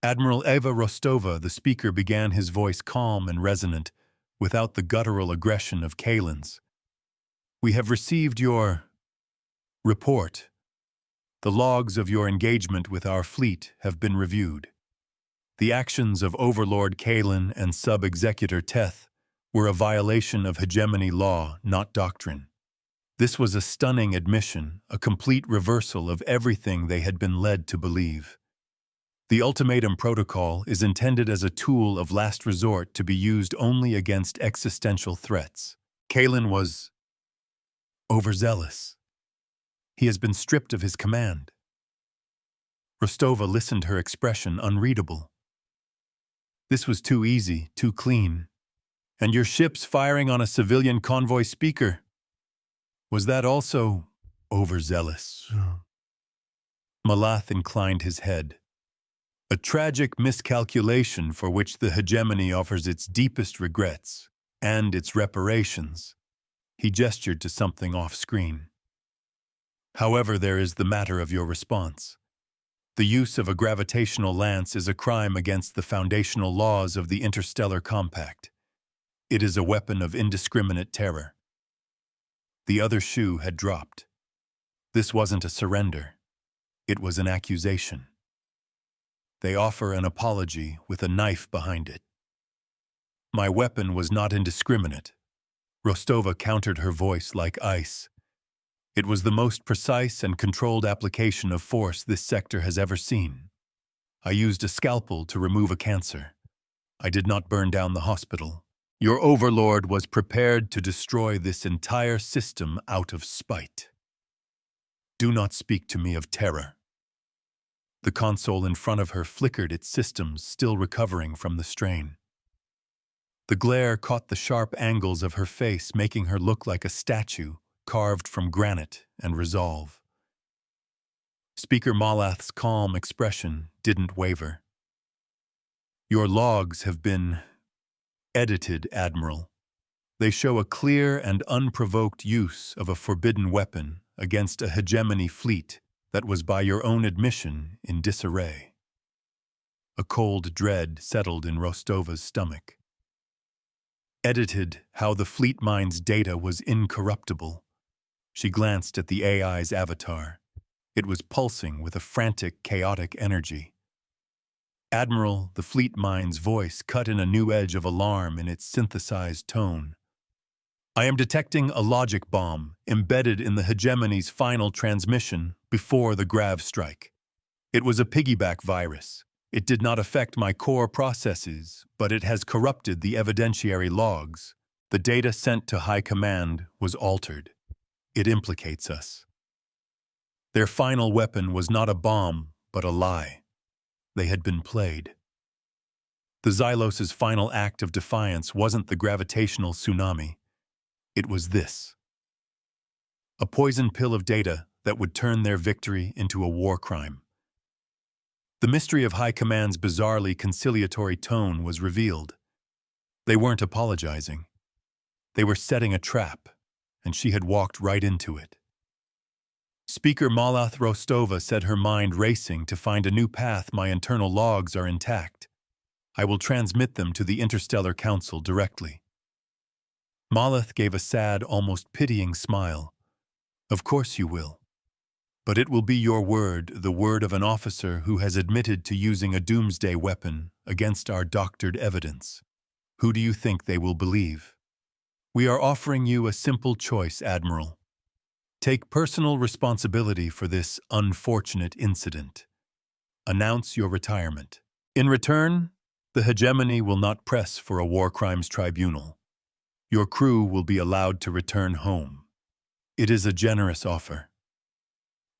Admiral Eva Rostova, the speaker, began, his voice calm and resonant, without the guttural aggression of Kalin's. We have received your report. The logs of your engagement with our fleet have been reviewed. The actions of Overlord Kalin and Sub-Executor Teth were a violation of hegemony law, not doctrine. This was a stunning admission, a complete reversal of everything they had been led to believe. The ultimatum protocol is intended as a tool of last resort to be used only against existential threats. Kalin was overzealous. He has been stripped of his command. Rostova listened, her expression unreadable. This was too easy, too clean. And your ships firing on a civilian convoy speaker? Was that also overzealous? Malath inclined his head. A tragic miscalculation for which the hegemony offers its deepest regrets and its reparations. He gestured to something off-screen. However, there is the matter of your response. The use of a gravitational lance is a crime against the foundational laws of the Interstellar Compact. It is a weapon of indiscriminate terror. The other shoe had dropped. This wasn't a surrender. It was an accusation. They offer an apology with a knife behind it. My weapon was not indiscriminate. Rostova countered, her voice like ice. It was the most precise and controlled application of force this sector has ever seen. I used a scalpel to remove a cancer. I did not burn down the hospital. Your overlord was prepared to destroy this entire system out of spite. Do not speak to me of terror. The console in front of her flickered, its systems still recovering from the strain. The glare caught the sharp angles of her face, making her look like a statue carved from granite and resolve. Speaker Malath's calm expression didn't waver. Your logs have been edited, Admiral. They show a clear and unprovoked use of a forbidden weapon against a hegemony fleet that was, by your own admission, in disarray. A cold dread settled in Rostova's stomach. Edited how the fleet mine's data was incorruptible. She glanced at the AI's avatar. It was pulsing with a frantic, chaotic energy. Admiral, the fleet mine's voice cut in a new edge of alarm in its synthesized tone. I am detecting a logic bomb embedded in the hegemony's final transmission before the grav strike. It was a piggyback virus. It did not affect my core processes, but it has corrupted the evidentiary logs. The data sent to High Command was altered. It implicates us. Their final weapon was not a bomb, but a lie. They had been played. The Xylos' final act of defiance wasn't the gravitational tsunami. It was this. A poison pill of data that would turn their victory into a war crime. The mystery of High Command's bizarrely conciliatory tone was revealed. They weren't apologizing. They were setting a trap, and she had walked right into it. Speaker Malath Rostova said, her mind racing to find a new path. My internal logs are intact. I will transmit them to the Interstellar Council directly. Malath gave a sad, almost pitying smile. Of course you will. But it will be your word, the word of an officer who has admitted to using a doomsday weapon against our doctored evidence. Who do you think they will believe? We are offering you a simple choice, Admiral. Take personal responsibility for this unfortunate incident. Announce your retirement. In return, the hegemony will not press for a war crimes tribunal. Your crew will be allowed to return home. It is a generous offer.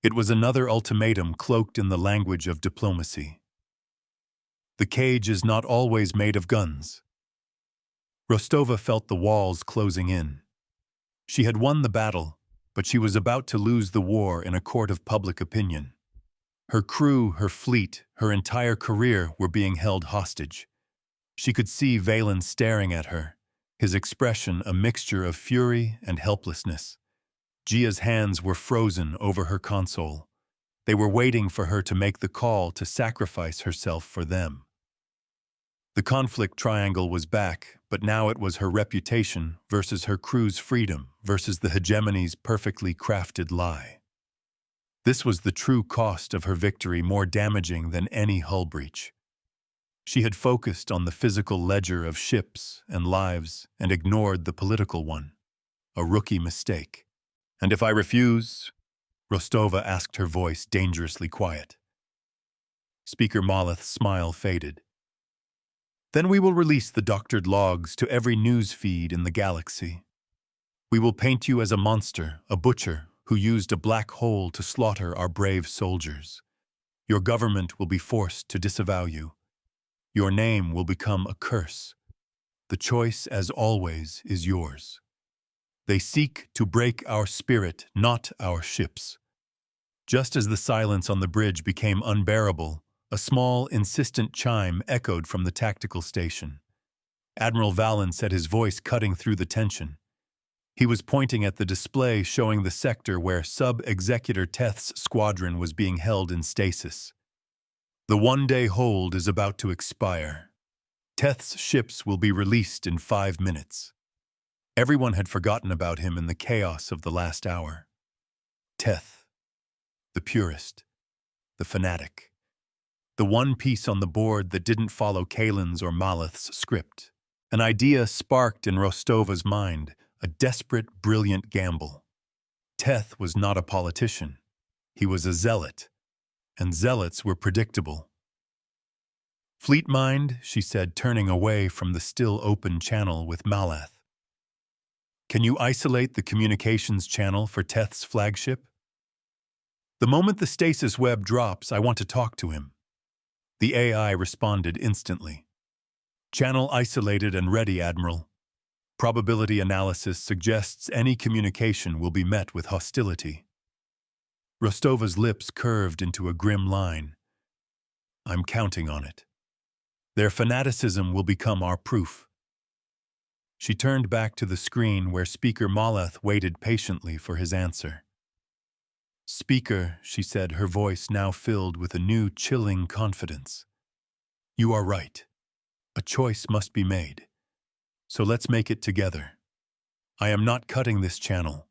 It was another ultimatum cloaked in the language of diplomacy. The cage is not always made of guns. Rostova felt the walls closing in. She had won the battle, but she was about to lose the war in a court of public opinion. Her crew, her fleet, her entire career were being held hostage. She could see Valen staring at her, his expression a mixture of fury and helplessness. Gia's hands were frozen over her console. They were waiting for her to make the call to sacrifice herself for them. The conflict triangle was back, but now it was her reputation versus her crew's freedom versus the hegemony's perfectly crafted lie. This was the true cost of her victory, more damaging than any hull breach. She had focused on the physical ledger of ships and lives and ignored the political one. A rookie mistake. "And if I refuse?" Rostova asked, her voice dangerously quiet. Speaker Moleth's smile faded. "Then we will release the doctored logs to every news feed in the galaxy. We will paint you as a monster, a butcher, who used a black hole to slaughter our brave soldiers. Your government will be forced to disavow you. Your name will become a curse. The choice, as always, is yours. They seek to break our spirit, not our ships." Just as the silence on the bridge became unbearable, a small, insistent chime echoed from the tactical station. Admiral Valen said, his voice cutting through the tension. He was pointing at the display showing the sector where Sub-Executor Teth's squadron was being held in stasis. "The one-day hold is about to expire. Teth's ships will be released in 5 minutes." Everyone had forgotten about him in the chaos of the last hour. Teth, the purist, the fanatic. The one piece on the board that didn't follow Kalen's or Moleth's script. An idea sparked in Rostova's mind, a desperate, brilliant gamble. Teth was not a politician. He was a zealot, and zealots were predictable. "Fleet mind," she said, turning away from the still open channel with Malath. "Can you isolate the communications channel for Teth's flagship? The moment the stasis web drops, I want to talk to him." The AI responded instantly. "Channel isolated and ready, Admiral. Probability analysis suggests any communication will be met with hostility." Rostova's lips curved into a grim line. "I'm counting on it. Their fanaticism will become our proof." She turned back to the screen where Speaker Moleth waited patiently for his answer. "Speaker," she said, her voice now filled with a new chilling confidence. "You are right. A choice must be made. So let's make it together. I am not cutting this channel.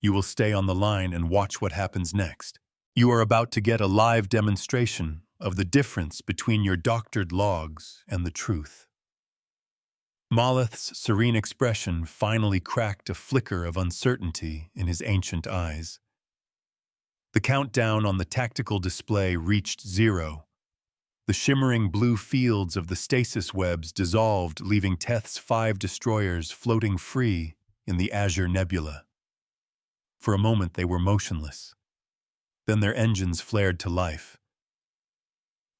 You will stay on the line and watch what happens next. You are about to get a live demonstration of the difference between your doctored logs and the truth." Moleth's serene expression finally cracked a flicker of uncertainty in his ancient eyes. The countdown on the tactical display reached 0. The shimmering blue fields of the stasis webs dissolved, leaving Teth's 5 destroyers floating free in the azure nebula. For a moment they were motionless. Then their engines flared to life.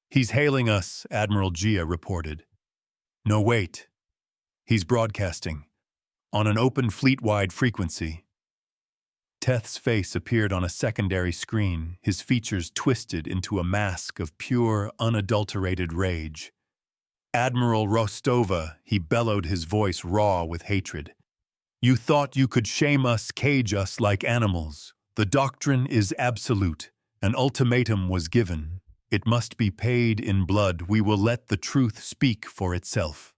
"He's hailing us," Admiral Gia reported. "No, wait. He's broadcasting. On an open fleet-wide frequency." Teth's face appeared on a secondary screen, his features twisted into a mask of pure, unadulterated rage. "Admiral Rostova," he bellowed, his voice raw with hatred. "You thought you could shame us, cage us like animals. The doctrine is absolute. An ultimatum was given. It must be paid in blood. We will let the truth speak for itself."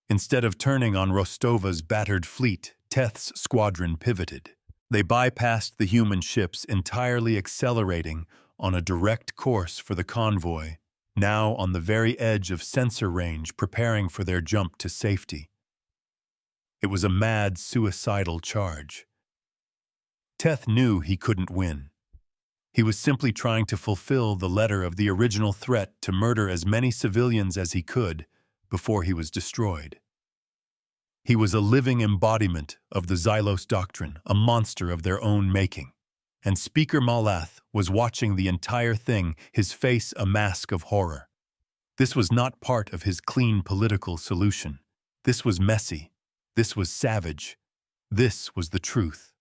Instead of turning on Rostova's battered fleet, Teth's squadron pivoted. They bypassed the human ships, entirely accelerating on a direct course for the convoy, now on the very edge of sensor range, preparing for their jump to safety. It was a mad, suicidal charge. Teth knew he couldn't win. He was simply trying to fulfill the letter of the original threat to murder as many civilians as he could before he was destroyed. He was a living embodiment of the Xylos doctrine, a monster of their own making. And Speaker Malath was watching the entire thing, his face a mask of horror. This was not part of his clean political solution. This was messy. This was savage. This was the truth.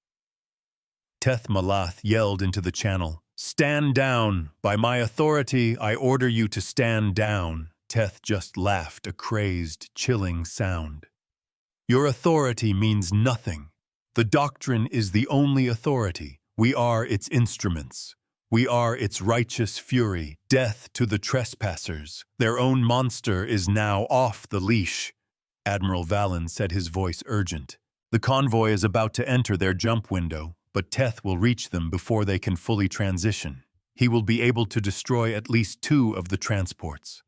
Teth Malath yelled into the channel, "Stand down! By my authority, I order you to stand down." Teth just laughed, a crazed, chilling sound. "Your authority means nothing. The doctrine is the only authority. We are its instruments. We are its righteous fury. Death to the trespassers. Their own monster is now off the leash." Admiral Valen said, his voice urgent. "The convoy is about to enter their jump window, but Teth will reach them before they can fully transition. He will be able to destroy at least 2 of the transports."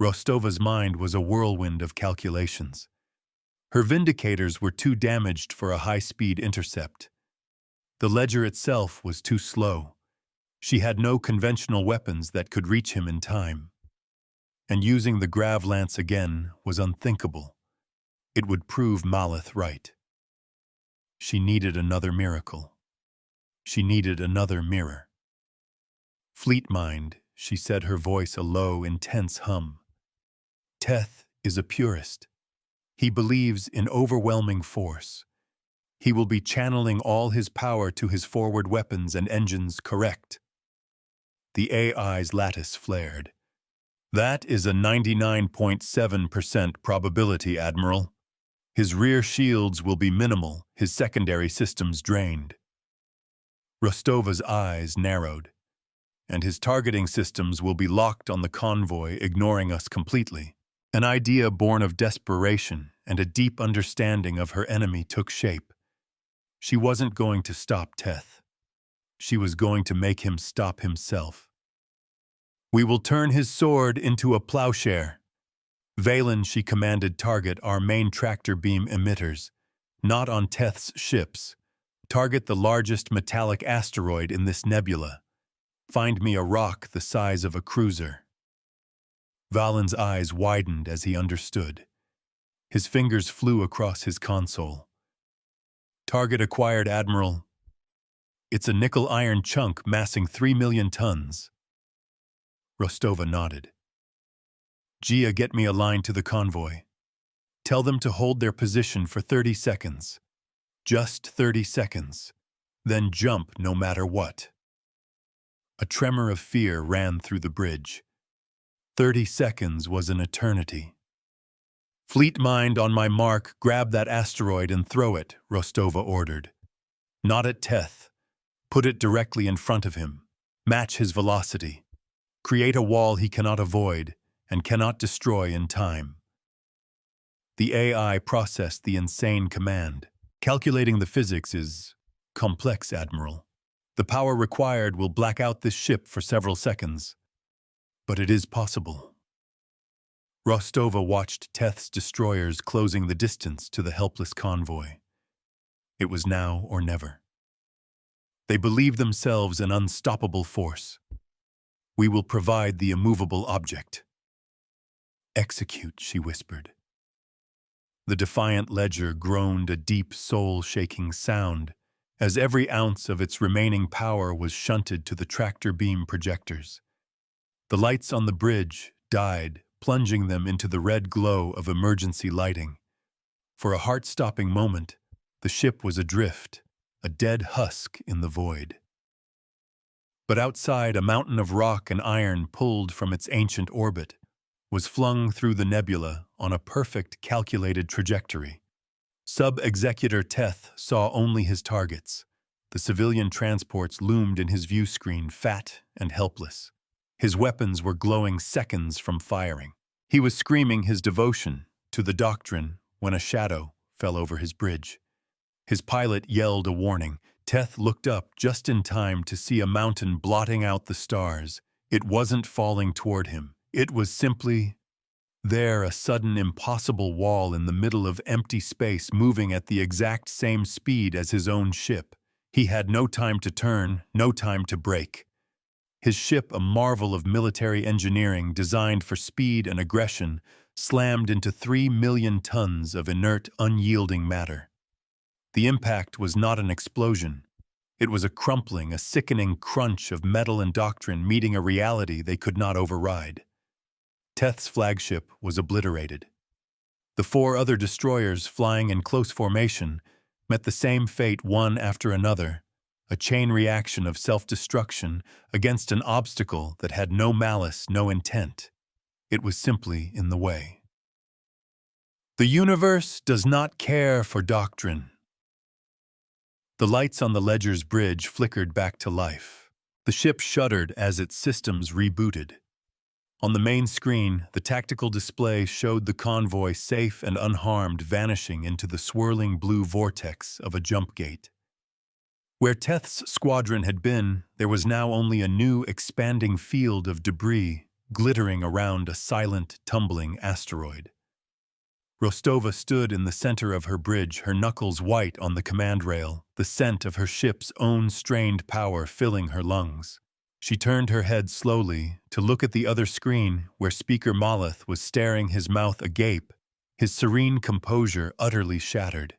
Rostova's mind was a whirlwind of calculations. Her vindicators were too damaged for a high-speed intercept. The ledger itself was too slow. She had no conventional weapons that could reach him in time. And using the grav lance again was unthinkable. It would prove Malath right. She needed another miracle. She needed another mirror. "Fleet mind," she said, her voice a low, intense hum. "Teth is a purist. He believes in overwhelming force. He will be channeling all his power to his forward weapons and engines, correct?" The AI's lattice flared. "That is a 99.7% probability, Admiral. His rear shields will be minimal, his secondary systems drained." Rostova's eyes narrowed. "And his targeting systems will be locked on the convoy, ignoring us completely." An idea born of desperation and a deep understanding of her enemy took shape. She wasn't going to stop Teth. She was going to make him stop himself. "We will turn his sword into a plowshare." Valen, she commanded, target our main tractor beam emitters, not on Teth's ships. Target the largest metallic asteroid in this nebula. Find me a rock the size of a cruiser. Valen's eyes widened as he understood. His fingers flew across his console. "Target acquired, Admiral. It's a nickel-iron chunk massing 3 million tons. Rostova nodded. "Gia, get me a line to the convoy. Tell them to hold their position for 30 seconds. Just 30 seconds. Then jump no matter what." A tremor of fear ran through the bridge. 30 seconds was an eternity. "Fleet mind, on my mark, grab that asteroid and throw it," Rostova ordered. "Not at Teth. Put it directly in front of him. Match his velocity. Create a wall he cannot avoid and cannot destroy in time." The AI processed the insane command. "Calculating the physics is complex, Admiral. The power required will black out this ship for several seconds. But it is possible." Rostova watched Teth's destroyers closing the distance to the helpless convoy. It was now or never. They believed themselves an unstoppable force. "We will provide the immovable object." "Execute," she whispered. The defiant ledger groaned a deep, soul-shaking sound as every ounce of its remaining power was shunted to the tractor beam projectors. The lights on the bridge died, plunging them into the red glow of emergency lighting. For a heart-stopping moment, the ship was adrift, a dead husk in the void. But outside, a mountain of rock and iron pulled from its ancient orbit was flung through the nebula on a perfect, calculated trajectory. Sub-Executor Teth saw only his targets. The civilian transports loomed in his view screen, fat and helpless. His weapons were glowing seconds from firing. He was screaming his devotion to the doctrine when a shadow fell over his bridge. His pilot yelled a warning. Teth looked up just in time to see a mountain blotting out the stars. It wasn't falling toward him. It was simply there, a sudden impossible wall in the middle of empty space, moving at the exact same speed as his own ship. He had no time to turn, no time to brake. His ship, a marvel of military engineering designed for speed and aggression, slammed into 3 million tons of inert, unyielding matter. The impact was not an explosion. It was a crumpling, a sickening crunch of metal and doctrine meeting a reality they could not override. Teth's flagship was obliterated. The 4 other destroyers, flying in close formation, met the same fate one after another, a chain reaction of self-destruction against an obstacle that had no malice, no intent. It was simply in the way. The universe does not care for doctrine. The lights on the Ledger's bridge flickered back to life. The ship shuddered as its systems rebooted. On the main screen, the tactical display showed the convoy safe and unharmed vanishing into the swirling blue vortex of a jump gate. Where Teth's squadron had been, there was now only a new expanding field of debris glittering around a silent, tumbling asteroid. Rostova stood in the center of her bridge, her knuckles white on the command rail, the scent of her ship's own strained power filling her lungs. She turned her head slowly to look at the other screen where Speaker Malath was staring, his mouth agape, his serene composure utterly shattered.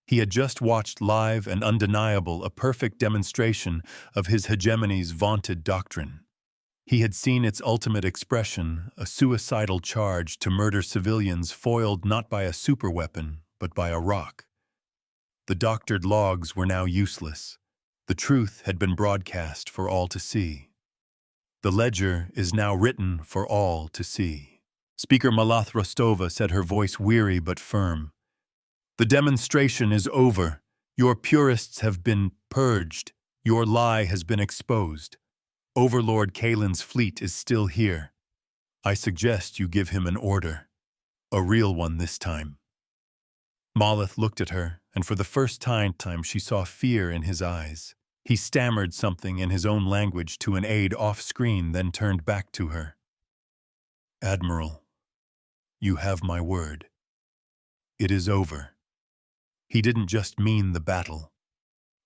He had just watched live and undeniable a perfect demonstration of his hegemony's vaunted doctrine. He had seen its ultimate expression, a suicidal charge to murder civilians foiled not by a superweapon, but by a rock. The doctored logs were now useless. The truth had been broadcast for all to see. The ledger is now written for all to see. Speaker Malath Rostova said, her voice weary but firm. The demonstration is over. Your purists have been purged. Your lie has been exposed. Overlord Kalen's fleet is still here. I suggest you give him an order. A real one this time. Malath looked at her, and for the first time she saw fear in his eyes. He stammered something in his own language to an aide off-screen, then turned back to her. Admiral, you have my word. It is over. He didn't just mean the battle.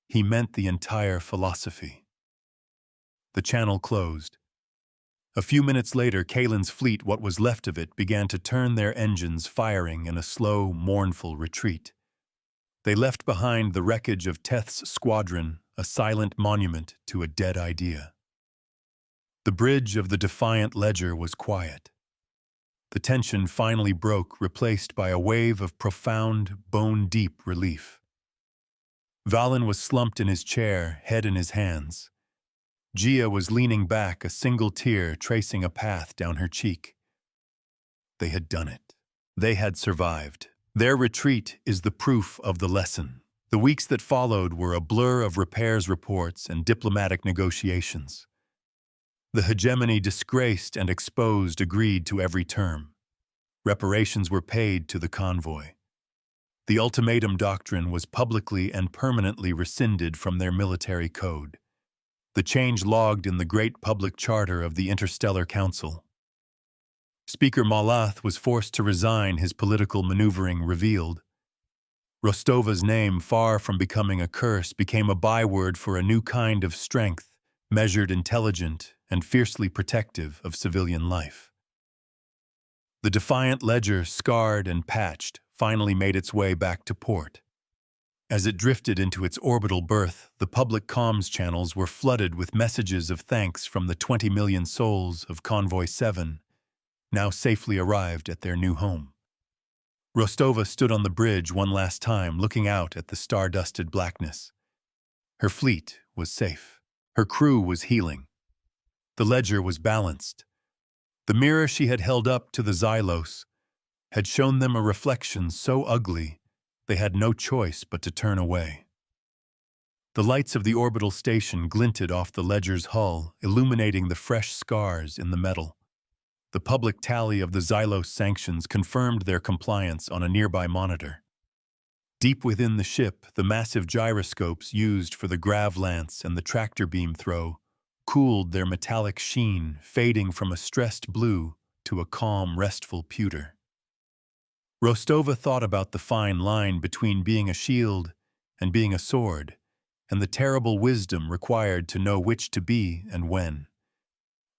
He meant the entire philosophy. The channel closed. A few minutes later, Kalen's fleet, what was left of it, began to turn their engines, firing in a slow, mournful retreat. They left behind the wreckage of Teth's squadron, a silent monument to a dead idea. The bridge of the defiant ledger was quiet. The tension finally broke, replaced by a wave of profound, bone-deep relief. Valen was slumped in his chair, head in his hands. Gia was leaning back, a single tear tracing a path down her cheek. They had done it. They had survived. Their retreat is the proof of the lesson. The weeks that followed were a blur of repairs reports and diplomatic negotiations. The hegemony, disgraced and exposed, agreed to every term. Reparations were paid to the convoy. The ultimatum doctrine was publicly and permanently rescinded from their military code. The change logged in the great public charter of the Interstellar Council. Speaker Malath was forced to resign, his political maneuvering revealed. Rostova's name, far from becoming a curse, became a byword for a new kind of strength, measured, intelligent, and fiercely protective of civilian life. The defiant ledger, scarred and patched, finally made its way back to port. As it drifted into its orbital berth, the public comms channels were flooded with messages of thanks from the 20 million souls of Convoy 7, now safely arrived at their new home. Rostova stood on the bridge one last time, looking out at the star-dusted blackness. Her fleet was safe. Her crew was healing. The ledger was balanced. The mirror she had held up to the Xylos had shown them a reflection so ugly they had no choice but to turn away. The lights of the orbital station glinted off the ledger's hull, illuminating the fresh scars in the metal. The public tally of the Xylos sanctions confirmed their compliance on a nearby monitor. Deep within the ship, the massive gyroscopes used for the grav lance and the tractor beam throw cooled their metallic sheen, fading from a stressed blue to a calm, restful pewter. Rostova thought about the fine line between being a shield and being a sword, and the terrible wisdom required to know which to be and when.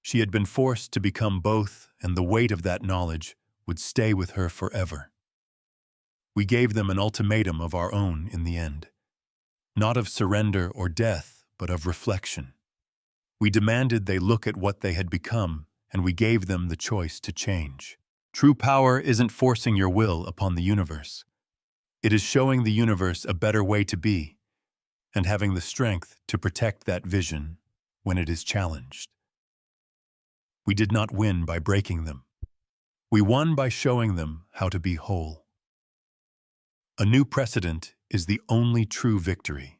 She had been forced to become both, and the weight of that knowledge would stay with her forever. We gave them an ultimatum of our own in the end, not of surrender or death, but of reflection. We demanded they look at what they had become, and we gave them the choice to change. True power isn't forcing your will upon the universe. It is showing the universe a better way to be, and having the strength to protect that vision when it is challenged. We did not win by breaking them. We won by showing them how to be whole. A new precedent is the only true victory.